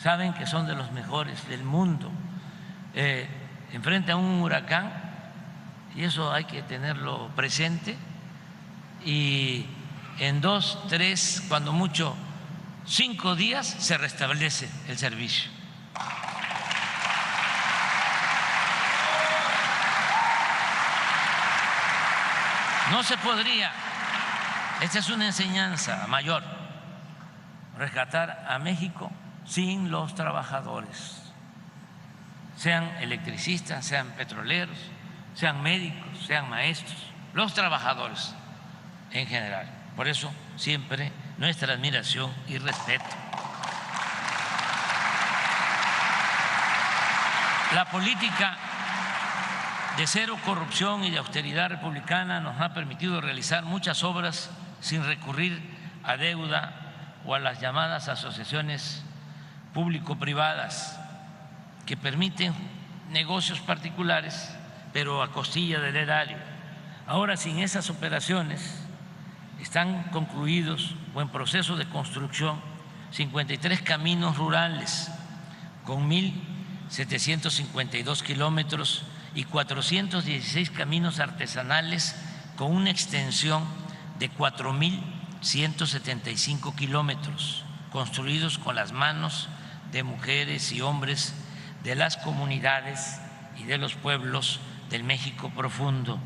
Saben que son de los mejores del mundo. Enfrentan un huracán y eso hay que tenerlo presente, y en 2, 3, cuando mucho 5 días se restablece el servicio. No se podría, esta es una enseñanza mayor, rescatar a México sin los trabajadores, sean electricistas, sean petroleros, sean médicos, sean maestros, los trabajadores en general. Por eso siempre nuestra admiración y respeto. La política de cero corrupción y de austeridad republicana nos ha permitido realizar muchas obras sin recurrir a deuda o a las llamadas asociaciones público-privadas que permiten negocios particulares, pero a costilla del erario. Ahora, sin esas operaciones, están concluidos o en proceso de construcción 53 caminos rurales con 1.000 752 kilómetros y 416 caminos artesanales con una extensión de 4.175 kilómetros, construidos con las manos de mujeres y hombres de las comunidades y de los pueblos del México profundo.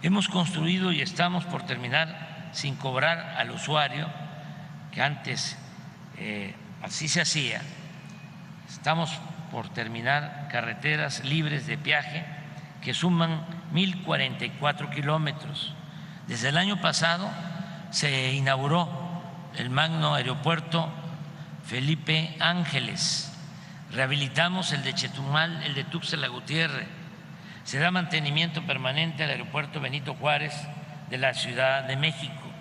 Hemos construido y estamos por terminar sin cobrar al usuario, que antes así se hacía. Estamos por terminar carreteras libres de peaje que suman 1.044 kilómetros. Desde el año pasado se inauguró el magno aeropuerto Felipe Ángeles, rehabilitamos el de Chetumal, el de Tuxtla Gutiérrez, se da mantenimiento permanente al aeropuerto Benito Juárez de la Ciudad de México.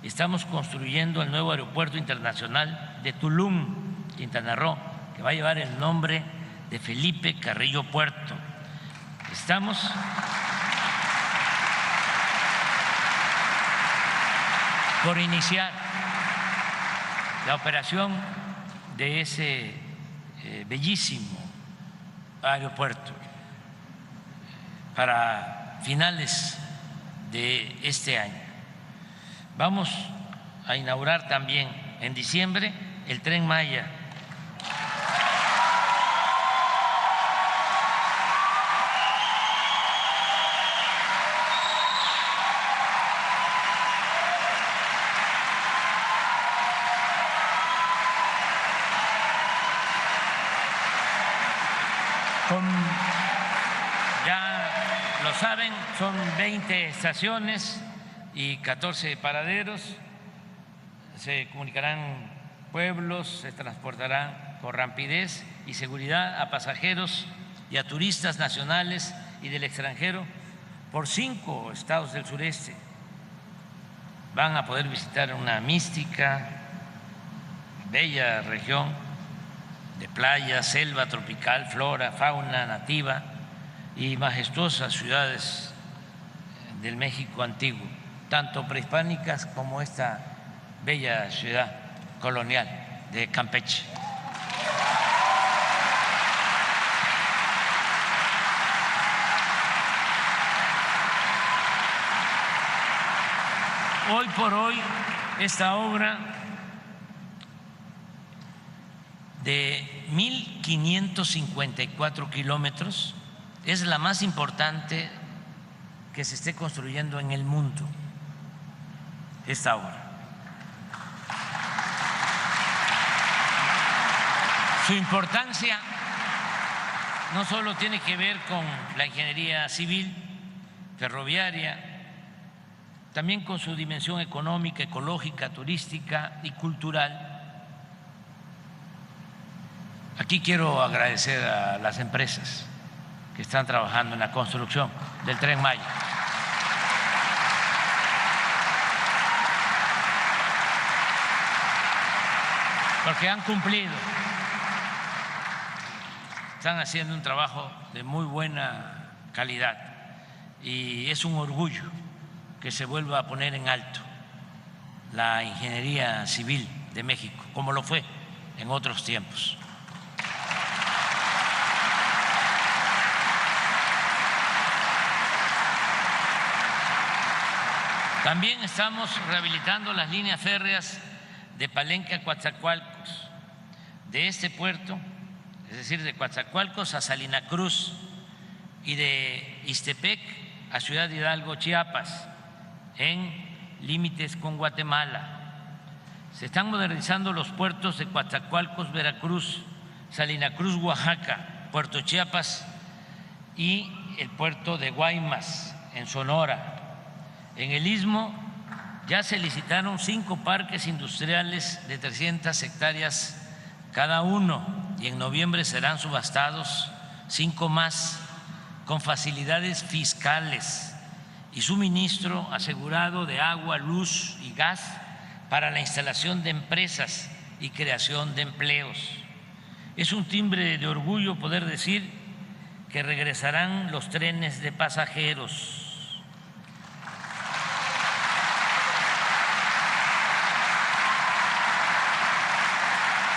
Estamos construyendo el nuevo aeropuerto internacional de Tulum, Quintana Roo, que va a llevar el nombre de Felipe Carrillo Puerto. Estamos por iniciar la operación de ese bellísimo aeropuerto para finales de este año. Vamos a inaugurar también en diciembre el Tren Maya. Ya lo saben, son 20 estaciones y 14 paraderos. Se comunicarán pueblos, se transportarán con rapidez y seguridad a pasajeros y a turistas nacionales y del extranjero por 5 estados del sureste. Van a poder visitar una mística, bella región de playa, selva tropical, flora, fauna nativa y majestuosas ciudades del México antiguo, tanto prehispánicas como esta bella ciudad colonial de Campeche. Hoy por hoy, esta obra de 1.554 kilómetros es la más importante que se esté construyendo en el mundo, esta obra. Su importancia no solo tiene que ver con la ingeniería civil, ferroviaria, también con su dimensión económica, ecológica, turística y cultural. Aquí quiero agradecer a las empresas que están trabajando en la construcción del Tren Maya. Porque han cumplido, están haciendo un trabajo de muy buena calidad y es un orgullo que se vuelva a poner en alto la ingeniería civil de México, como lo fue en otros tiempos. También estamos rehabilitando las líneas férreas de Palenque a Coatzacoalcos, de este puerto, es decir, de Coatzacoalcos a Salina Cruz y de Ixtepec a Ciudad Hidalgo, Chiapas, en límites con Guatemala. Se están modernizando los puertos de Coatzacoalcos, Veracruz, Salina Cruz, Oaxaca, Puerto Chiapas y el puerto de Guaymas, en Sonora. En el Istmo ya se licitaron 5 parques industriales de 300 hectáreas cada uno y en noviembre serán subastados 5 más con facilidades fiscales y suministro asegurado de agua, luz y gas para la instalación de empresas y creación de empleos. Es un timbre de orgullo poder decir que regresarán los trenes de pasajeros.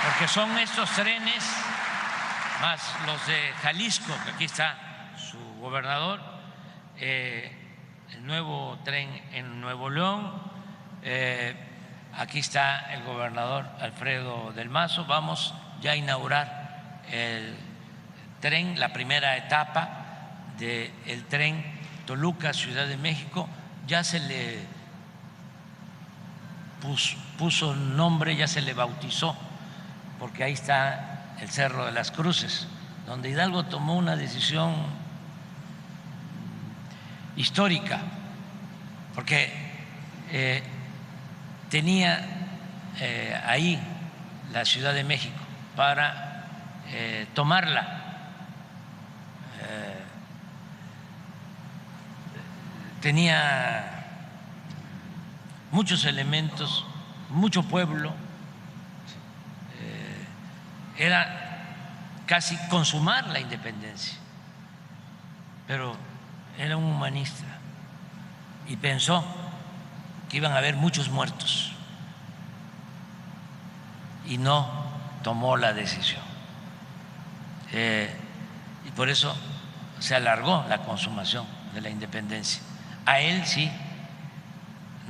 Porque son estos trenes más los de Jalisco, que aquí está su gobernador, el nuevo tren en Nuevo León, aquí está el gobernador Alfredo del Mazo. Vamos ya a inaugurar el tren, la primera etapa del tren Toluca, Ciudad de México. Ya se le puso nombre, ya se le bautizó, porque ahí está el Cerro de las Cruces, donde Hidalgo tomó una decisión histórica, porque tenía ahí la Ciudad de México para tomarla. Tenía muchos elementos, mucho pueblo, era casi consumar la independencia, pero era un humanista y pensó que iban a haber muchos muertos y no tomó la decisión. Y por eso se alargó la consumación de la independencia. A él sí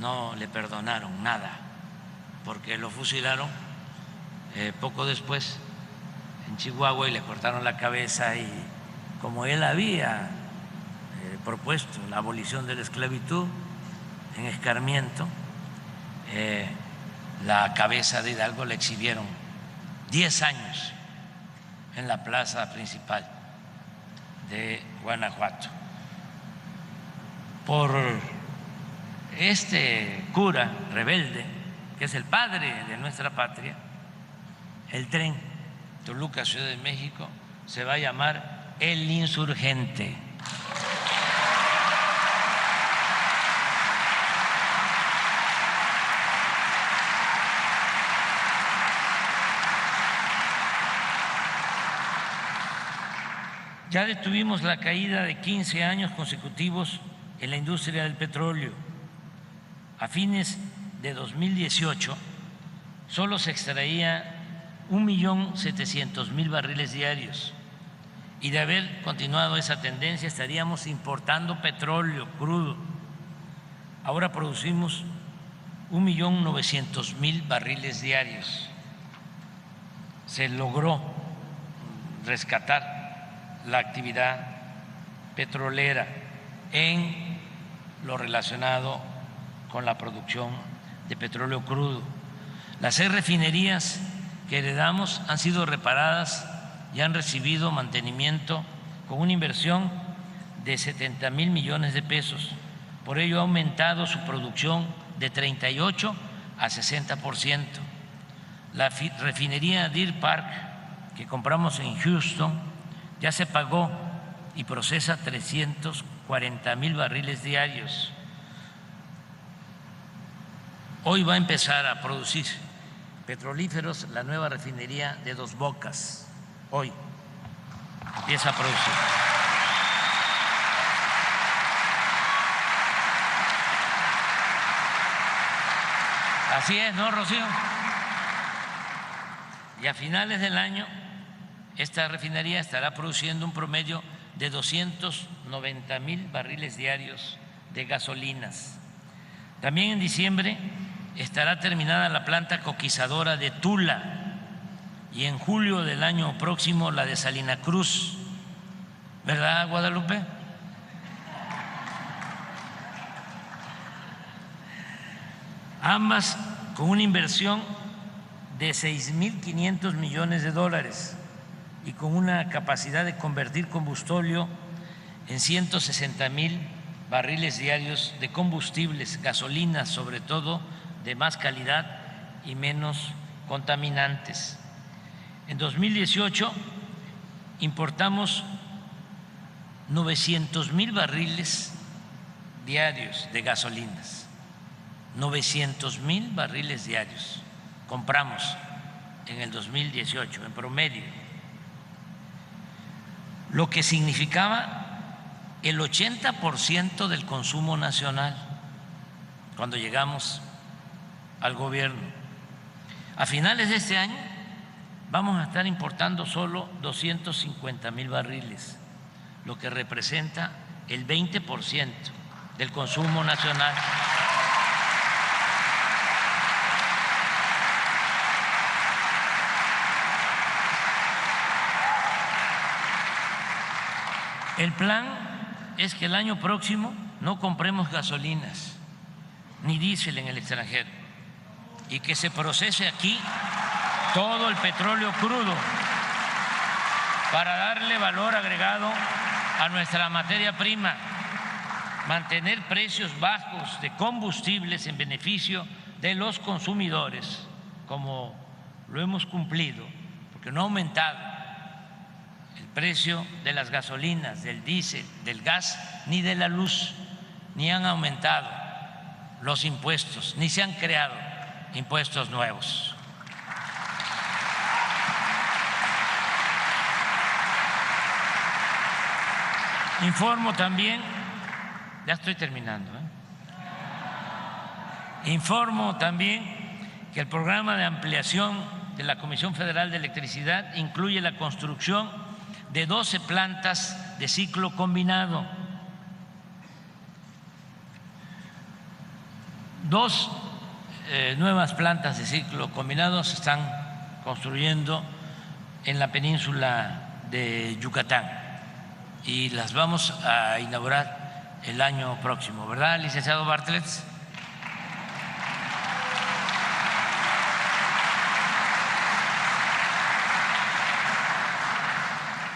no le perdonaron nada, porque lo fusilaron poco después en Chihuahua y le cortaron la cabeza, y como él había propuesto la abolición de la esclavitud en Escarmiento, la cabeza de Hidalgo la exhibieron 10 años en la plaza principal de Guanajuato. Por este cura rebelde, que es el padre de nuestra patria, el tren Toluca, Ciudad de México, se va a llamar El Insurgente. Ya detuvimos la caída de 15 años consecutivos en la industria del petróleo. A fines de 2018 solo se extraía 1.700.000 barriles diarios, y de haber continuado esa tendencia estaríamos importando petróleo crudo. Ahora producimos 1.900.000 barriles diarios. Se logró rescatar la actividad petrolera en lo relacionado con la producción de petróleo crudo. Las 6 refinerías que heredamos han sido reparadas y han recibido mantenimiento con una inversión de 70,000 millones de pesos. Por ello ha aumentado su producción de 38 a 60%. La refinería Deer Park, que compramos en Houston, ya se pagó y procesa 340,000 barriles diarios. Hoy va a empezar a producir petrolíferos la nueva refinería de Dos Bocas. Hoy empieza a producir. Así es, ¿no, Rocío? Y a finales del año esta refinería estará produciendo un promedio de 290,000 barriles diarios de gasolinas. También en diciembre estará terminada la planta coquizadora de Tula, y en julio del año próximo la de Salina Cruz. ¿Verdad, Guadalupe? Ambas con una inversión de 6.500 millones de dólares y con una capacidad de convertir combustóleo en 160,000 barriles diarios de combustibles, gasolinas sobre todo, de más calidad y menos contaminantes. En 2018 importamos 900,000 barriles diarios de gasolinas, 900,000 barriles diarios compramos en el 2018 en promedio, lo que significaba el 80% del consumo nacional cuando llegamos al gobierno. A finales de este año vamos a estar importando solo 250,000 barriles, lo que representa el 20% del consumo nacional. El plan es que el año próximo no compremos gasolinas ni diésel en el extranjero y que se procese aquí todo el petróleo crudo para darle valor agregado a nuestra materia prima, mantener precios bajos de combustibles en beneficio de los consumidores, como lo hemos cumplido, porque no ha aumentado el precio de las gasolinas, del diésel, del gas, ni de la luz, ni han aumentado los impuestos, ni se han creado impuestos nuevos. Informo también, ya estoy terminando, informo también que el programa de ampliación de la Comisión Federal de Electricidad incluye la construcción de 12 plantas de ciclo combinado. 2 nuevas plantas de ciclo combinado se están construyendo en la península de Yucatán y las vamos a inaugurar el año próximo, ¿verdad, licenciado Bartlett?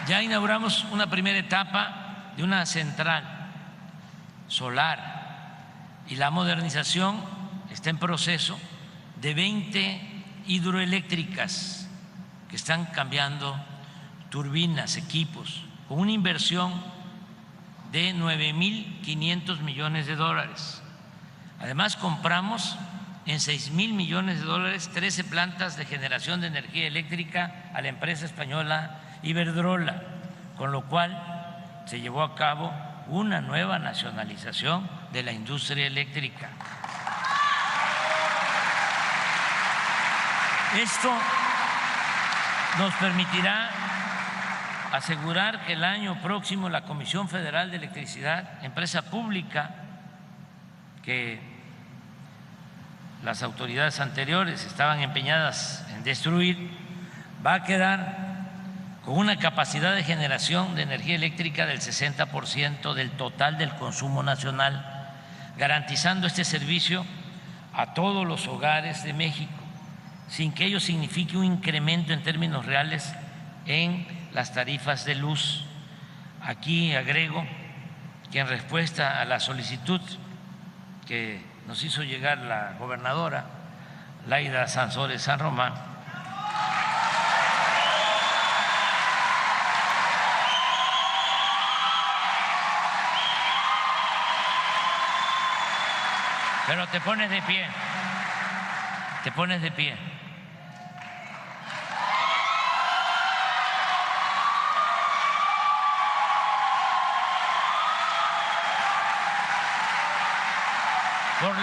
Ya inauguramos una primera etapa de una central solar y la modernización está en proceso de 20 hidroeléctricas que están cambiando turbinas, equipos, con una inversión de 9.500 millones de dólares. Además, compramos en 6.000 millones de dólares 13 plantas de generación de energía eléctrica a la empresa española Iberdrola, con lo cual se llevó a cabo una nueva nacionalización de la industria eléctrica. Esto nos permitirá asegurar que el año próximo la Comisión Federal de Electricidad, empresa pública que las autoridades anteriores estaban empeñadas en destruir, va a quedar con una capacidad de generación de energía eléctrica del 60% del total del consumo nacional, garantizando este servicio a todos los hogares de México, sin que ello signifique un incremento en términos reales en las tarifas de luz. Aquí agrego que en respuesta a la solicitud que nos hizo llegar la gobernadora Laida Sansores San Román, pero te pones de pie, te pones de pie. Por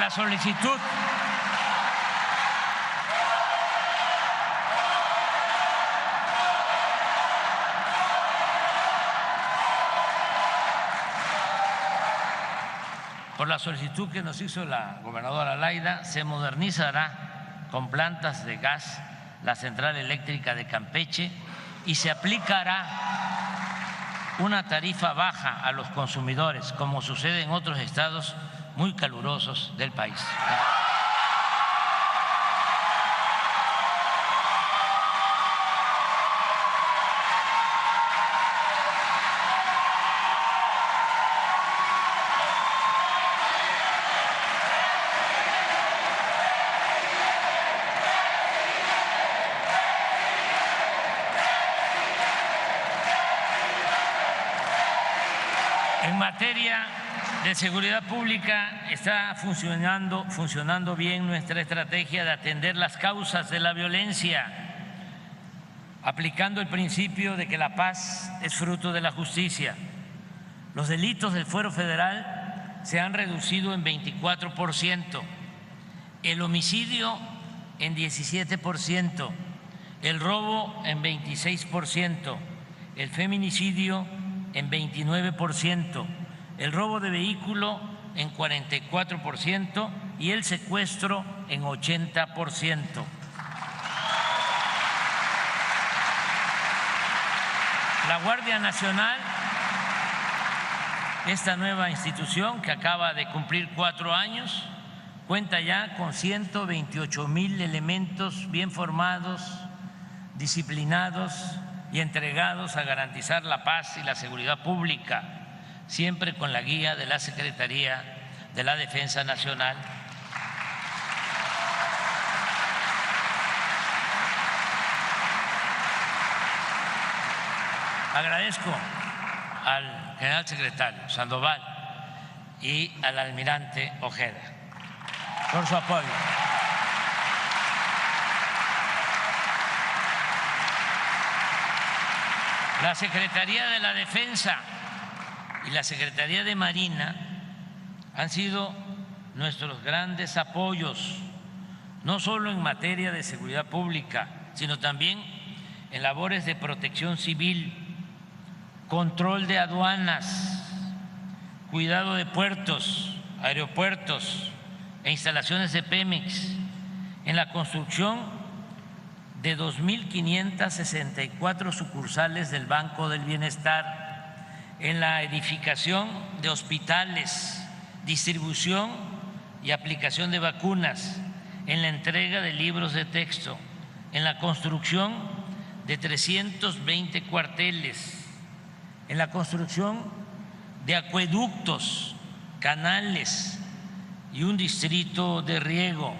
la solicitud que nos hizo la gobernadora Laida, se modernizará con plantas de gas la central eléctrica de Campeche y se aplicará una tarifa baja a los consumidores, como sucede en otros estados muy calurosos del país. En materia de seguridad pública está funcionando bien nuestra estrategia de atender las causas de la violencia, aplicando el principio de que la paz es fruto de la justicia. Los delitos del fuero federal se han reducido en 24%, el homicidio en 17%, el robo en 26%, el feminicidio en 29%, el robo de vehículo en 44% y el secuestro en 80%. La Guardia Nacional, esta nueva institución que acaba de cumplir 4 años, cuenta ya con 128,000 elementos bien formados, disciplinados y entregados a garantizar la paz y la seguridad pública, siempre con la guía de la Secretaría de la Defensa Nacional. Agradezco al general secretario Sandoval y al almirante Ojeda por su apoyo. La Secretaría de la Defensa y la Secretaría de Marina han sido nuestros grandes apoyos, no solo en materia de seguridad pública, sino también en labores de protección civil, control de aduanas, cuidado de puertos, aeropuertos e instalaciones de Pemex, en la construcción de 2.564 sucursales del Banco del Bienestar, en la edificación de hospitales, distribución y aplicación de vacunas, en la entrega de libros de texto, en la construcción de 320 cuarteles, en la construcción de acueductos, canales y un distrito de riego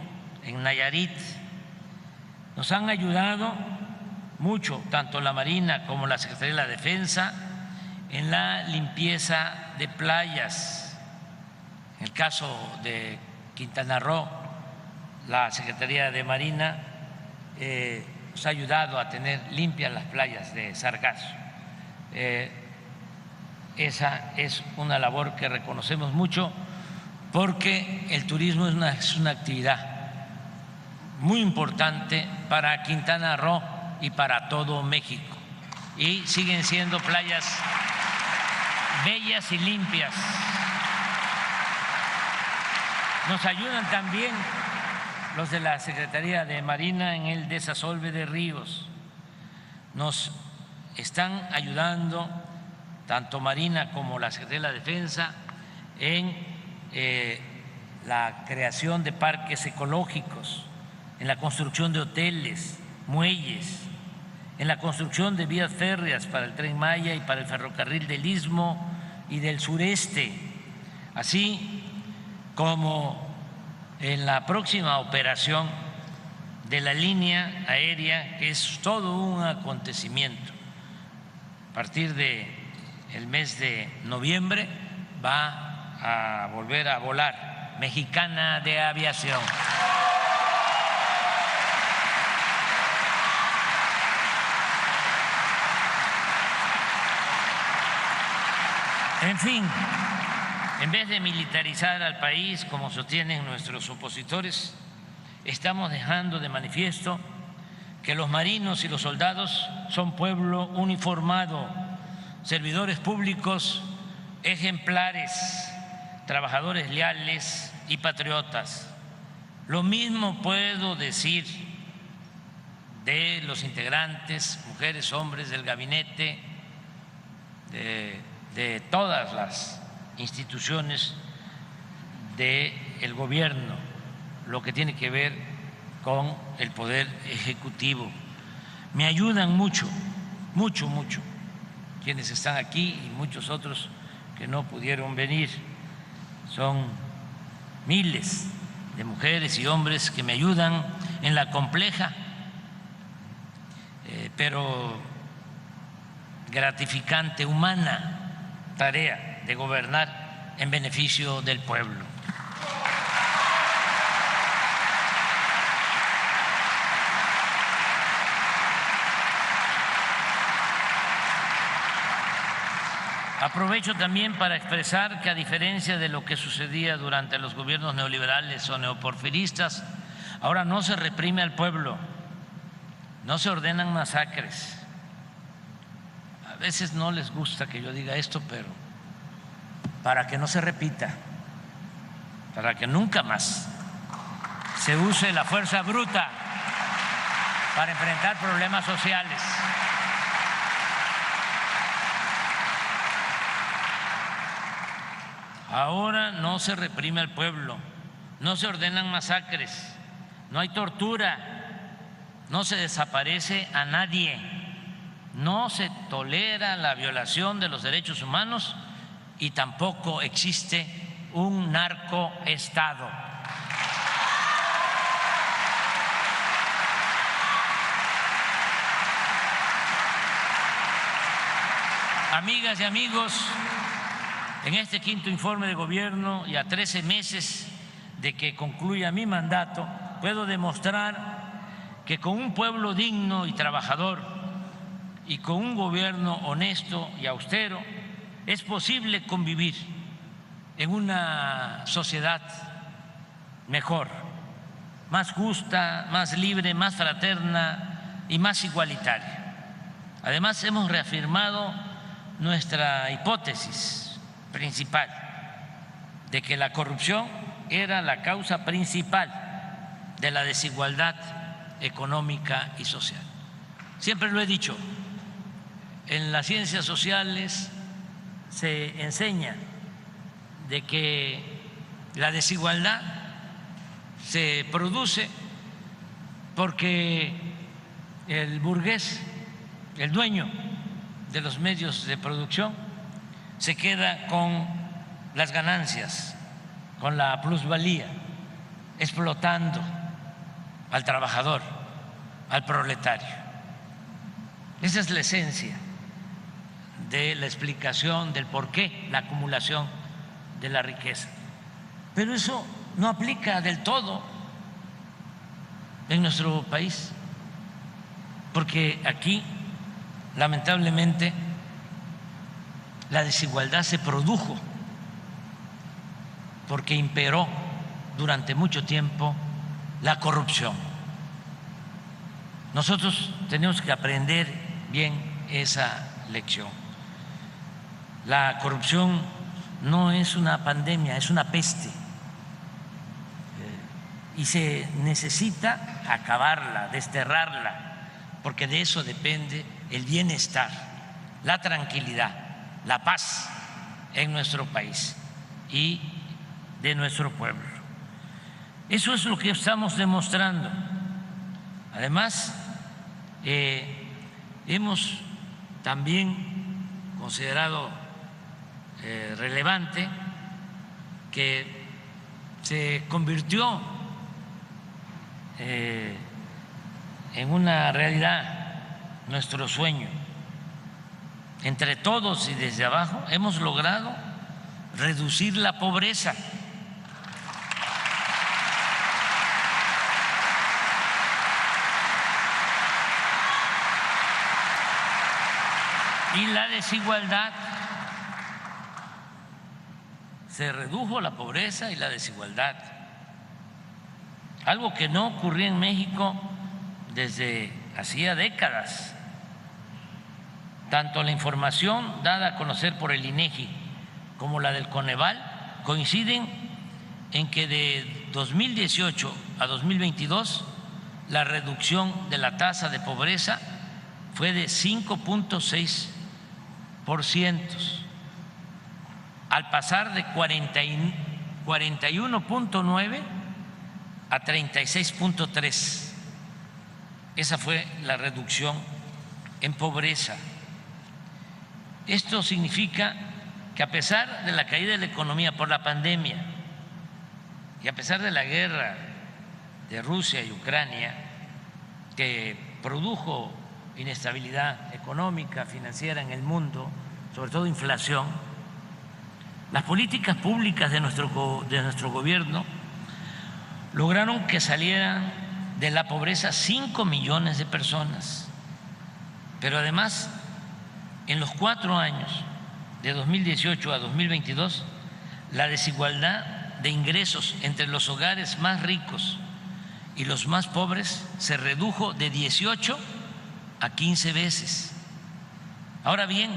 en Nayarit. Nos han ayudado mucho, tanto la Marina como la Secretaría de la Defensa, en la limpieza de playas. En el caso de Quintana Roo, la Secretaría de Marina nos ha ayudado a tener limpias las playas de Sargazo. Esa es una labor que reconocemos mucho porque el turismo es una actividad muy importante para Quintana Roo y para todo México. Y siguen siendo playas bellas y limpias. Nos ayudan también los de la Secretaría de Marina en el desasolve de ríos. Nos están ayudando tanto Marina como la Secretaría de la Defensa en la creación de parques ecológicos, en la construcción de hoteles, muelles, en la construcción de vías férreas para el Tren Maya y para el ferrocarril del Istmo y del Sureste, así como en la próxima operación de la línea aérea, que es todo un acontecimiento. A partir del mes de noviembre va a volver a volar Mexicana de Aviación. En fin, en vez de militarizar al país como sostienen nuestros opositores, estamos dejando de manifiesto que los marinos y los soldados son pueblo uniformado, servidores públicos ejemplares, trabajadores leales y patriotas. Lo mismo puedo decir de los integrantes, mujeres, hombres del gabinete, de todas las instituciones del gobierno, lo que tiene que ver con el poder ejecutivo. Me ayudan mucho, mucho, mucho quienes están aquí y muchos otros que no pudieron venir. Son miles de mujeres y hombres que me ayudan en la compleja pero gratificante, humana tarea de gobernar en beneficio del pueblo. Aprovecho también para expresar que, a diferencia de lo que sucedía durante los gobiernos neoliberales o neoporfiristas, ahora no se reprime al pueblo, no se ordenan masacres. A veces no les gusta que yo diga esto, pero para que no se repita, para que nunca más se use la fuerza bruta para enfrentar problemas sociales. Ahora no se reprime al pueblo, no se ordenan masacres, no hay tortura, no se desaparece a nadie, no se tolera la violación de los derechos humanos y tampoco existe un narcoestado. Amigas y amigos, en este quinto informe de gobierno y a 13 meses de que concluya mi mandato, puedo demostrar que con un pueblo digno y trabajador y con un gobierno honesto y austero es posible convivir en una sociedad mejor, más justa, más libre, más fraterna y más igualitaria. Además, hemos reafirmado nuestra hipótesis principal de que la corrupción era la causa principal de la desigualdad económica y social. Siempre lo he dicho, en las ciencias sociales se enseña de que la desigualdad se produce porque el burgués, el dueño de los medios de producción, se queda con las ganancias, con la plusvalía, explotando al trabajador, al proletario. Esa es la esencia de la explicación del por qué la acumulación de la riqueza. Pero eso no aplica del todo en nuestro país, porque aquí, lamentablemente, la desigualdad se produjo porque imperó durante mucho tiempo la corrupción. Nosotros tenemos que aprender bien esa lección. La corrupción no es una pandemia, es una peste, y se necesita acabarla, desterrarla, porque de eso depende el bienestar, la tranquilidad, la paz en nuestro país y de nuestro pueblo. Eso es lo que estamos demostrando. Además, hemos también considerado relevante que se convirtió en una realidad nuestro sueño. Entre todos y desde abajo hemos logrado reducir la pobreza. Y la desigualdad. Se redujo la pobreza y la desigualdad, algo que no ocurría en México desde hacía décadas. Tanto la información dada a conocer por el INEGI como la del Coneval coinciden en que de 2018 a 2022 la reducción de la tasa de pobreza fue de 5.6%, al pasar de 41.9 a 36.3. Esa fue la reducción en pobreza. Esto significa que a pesar de la caída de la economía por la pandemia y a pesar de la guerra de Rusia y Ucrania, que produjo inestabilidad económica, financiera en el mundo, sobre todo inflación, las políticas públicas de nuestro gobierno lograron que salieran de la pobreza 5 millones de personas. Pero además, en los 4 años, de 2018 a 2022, la desigualdad de ingresos entre los hogares más ricos y los más pobres se redujo de 18 a 15 veces. Ahora bien,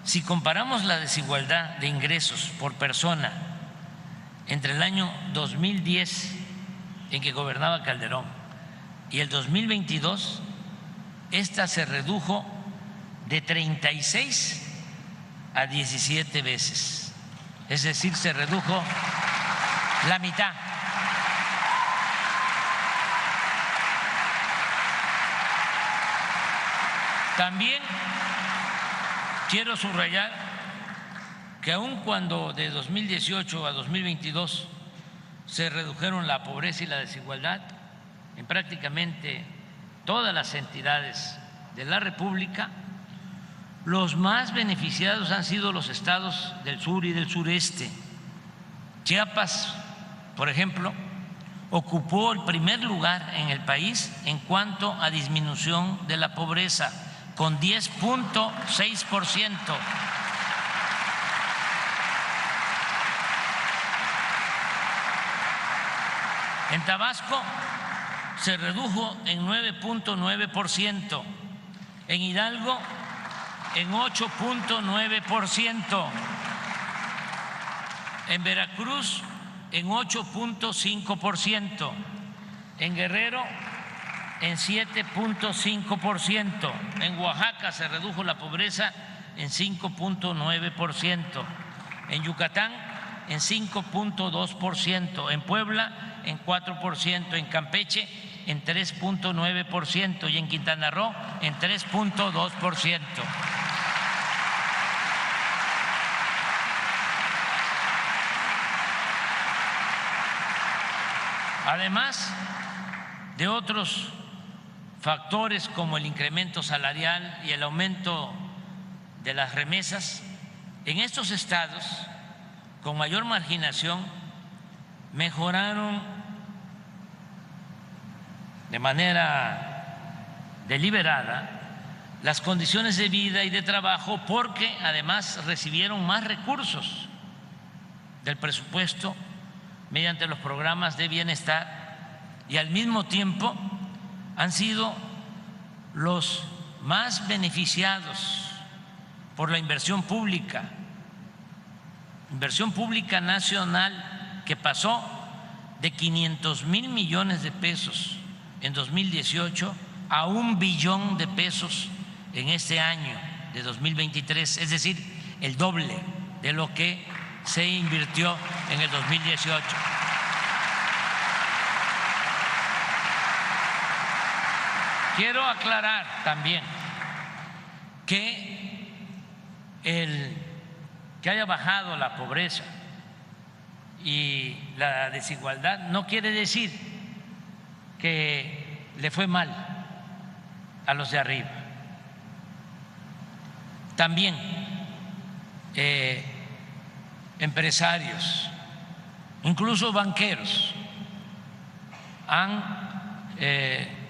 si comparamos la desigualdad de ingresos por persona entre el año 2010, en que gobernaba Calderón, y el 2022, esta se redujo de 36 a 17 veces. Es decir, se redujo la mitad. También quiero subrayar que aun cuando de 2018 a 2022 se redujeron la pobreza y la desigualdad en prácticamente todas las entidades de la República, los más beneficiados han sido los estados del sur y del sureste. Chiapas, por ejemplo, ocupó el primer lugar en el país en cuanto a disminución de la pobreza, con 10.6%. En Tabasco se redujo en 9.9%, en Hidalgo en 8.9%, en Veracruz en 8.5%, en Guerrero en 7.5%, en Oaxaca se redujo la pobreza en 5.9%, en Yucatán en 5.2%, en Puebla en 4%, en Campeche en 3.9% y en Quintana Roo en 3.2%. Además de otros factores como el incremento salarial y el aumento de las remesas, en estos estados con mayor marginación mejoraron de manera deliberada las condiciones de vida y de trabajo, porque además recibieron más recursos del presupuesto mediante los programas de bienestar y al mismo tiempo han sido los más beneficiados por la inversión pública nacional, que pasó de 500,000 millones de pesos en 2018 a 1 billón de pesos en este año de 2023, es decir, el doble de lo que se invirtió en el 2018. Quiero aclarar también que el que haya bajado la pobreza y la desigualdad no quiere decir que le fue mal a los de arriba. También empresarios, incluso banqueros, han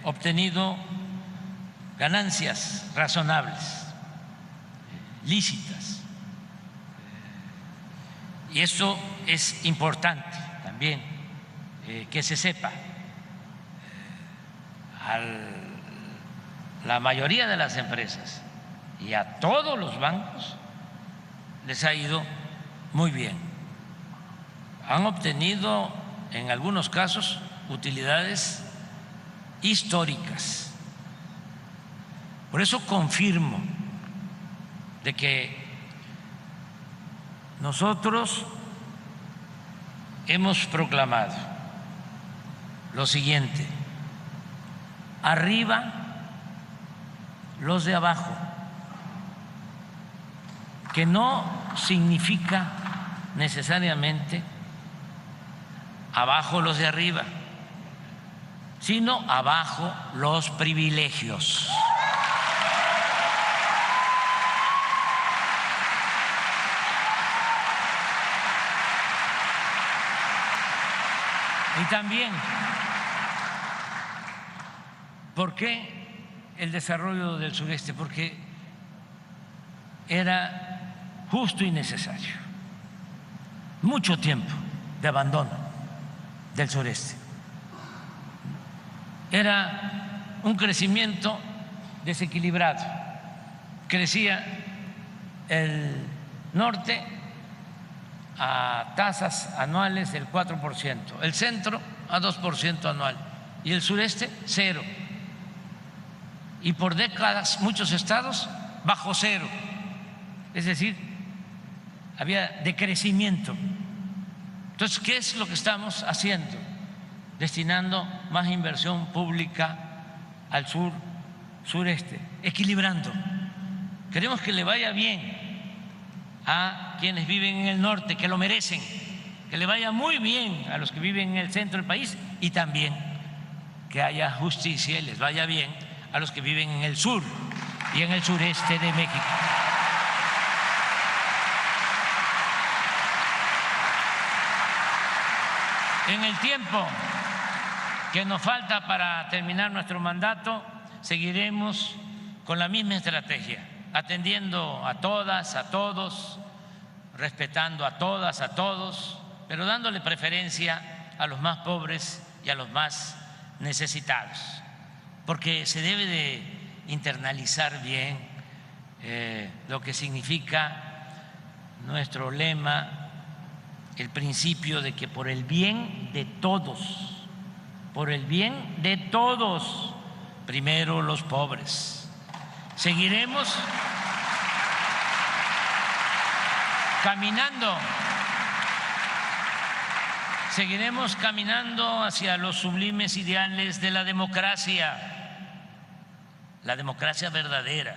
obtenido ganancias razonables, lícitas. Y esto es importante también que se sepa. A la mayoría de las empresas y a todos los bancos les ha ido muy bien. Han obtenido en algunos casos utilidades históricas. Por eso confirmo de que nosotros hemos proclamado lo siguiente: arriba los de abajo, que no significa necesariamente abajo los de arriba, sino abajo los privilegios. Y también, ¿por qué el desarrollo del sureste? Porque era justo y necesario. Mucho tiempo de abandono del sureste. Era un crecimiento desequilibrado. Crecía el norte a tasas anuales del 4%, el centro a 2% anual y el sureste 0%. Y por décadas muchos estados bajo 0%, es decir, había decrecimiento. Entonces, ¿qué es lo que estamos haciendo? Destinando más inversión pública al sur, sureste, equilibrando. Queremos que le vaya bien a quienes viven en el norte, que lo merecen, que le vaya muy bien a los que viven en el centro del país y también que haya justicia y les vaya bien a los que viven en el sur y en el sureste de México. En el tiempo que nos falta para terminar nuestro mandato, seguiremos con la misma estrategia, atendiendo a todas, a todos, respetando a todas, a todos, pero dándole preferencia a los más pobres y a los más necesitados, porque se debe de internalizar bien lo que significa nuestro lema, el principio de que por el bien de todos, por el bien de todos, primero los pobres. Seguiremos caminando hacia los sublimes ideales de la democracia verdadera,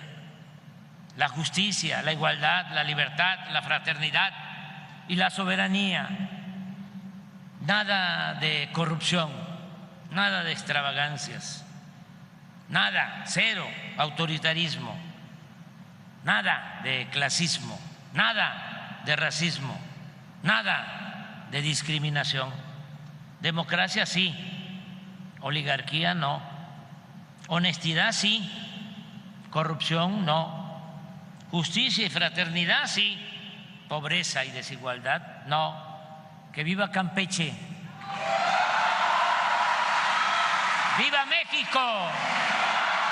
la justicia, la igualdad, la libertad, la fraternidad y la soberanía. Nada de corrupción, nada de extravagancias, nada, cero autoritarismo, nada de clasismo, nada de racismo, nada de discriminación. Democracia sí, oligarquía no, honestidad sí, corrupción no, justicia y fraternidad sí, pobreza y desigualdad no. Que viva Campeche. ¡Viva México!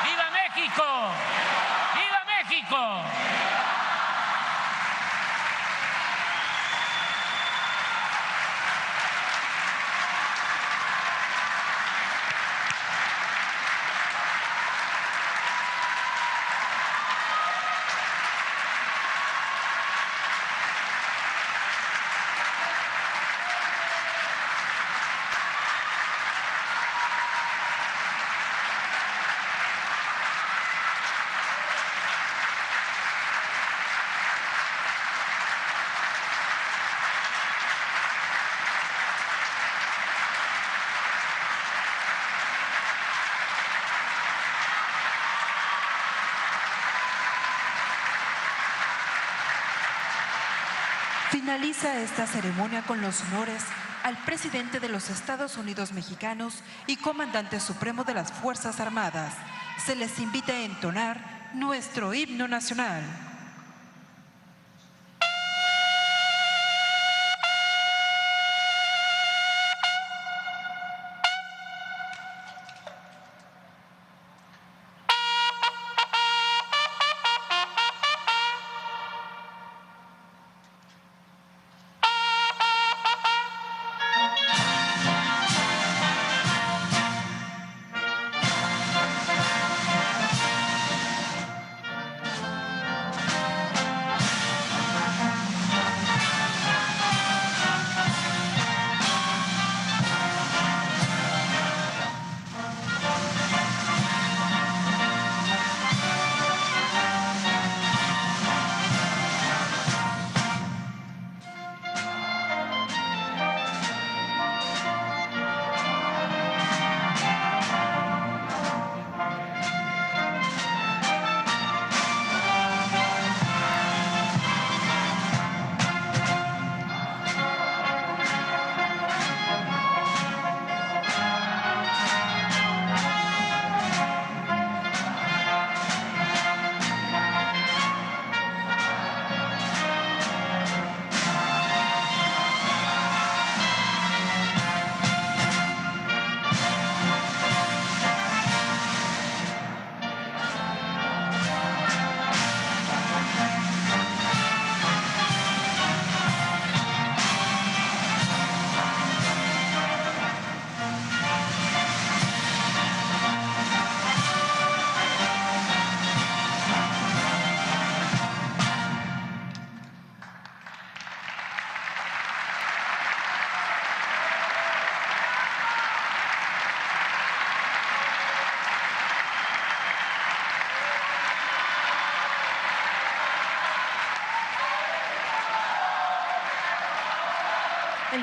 ¡Viva México! ¡Viva México! Finaliza esta ceremonia con los honores al presidente de los Estados Unidos mexicanos y comandante supremo de las Fuerzas Armadas. Se les invita a entonar nuestro himno nacional.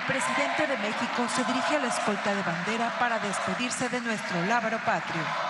presidente de México se dirige a la escolta de bandera para despedirse de nuestro lábaro patrio.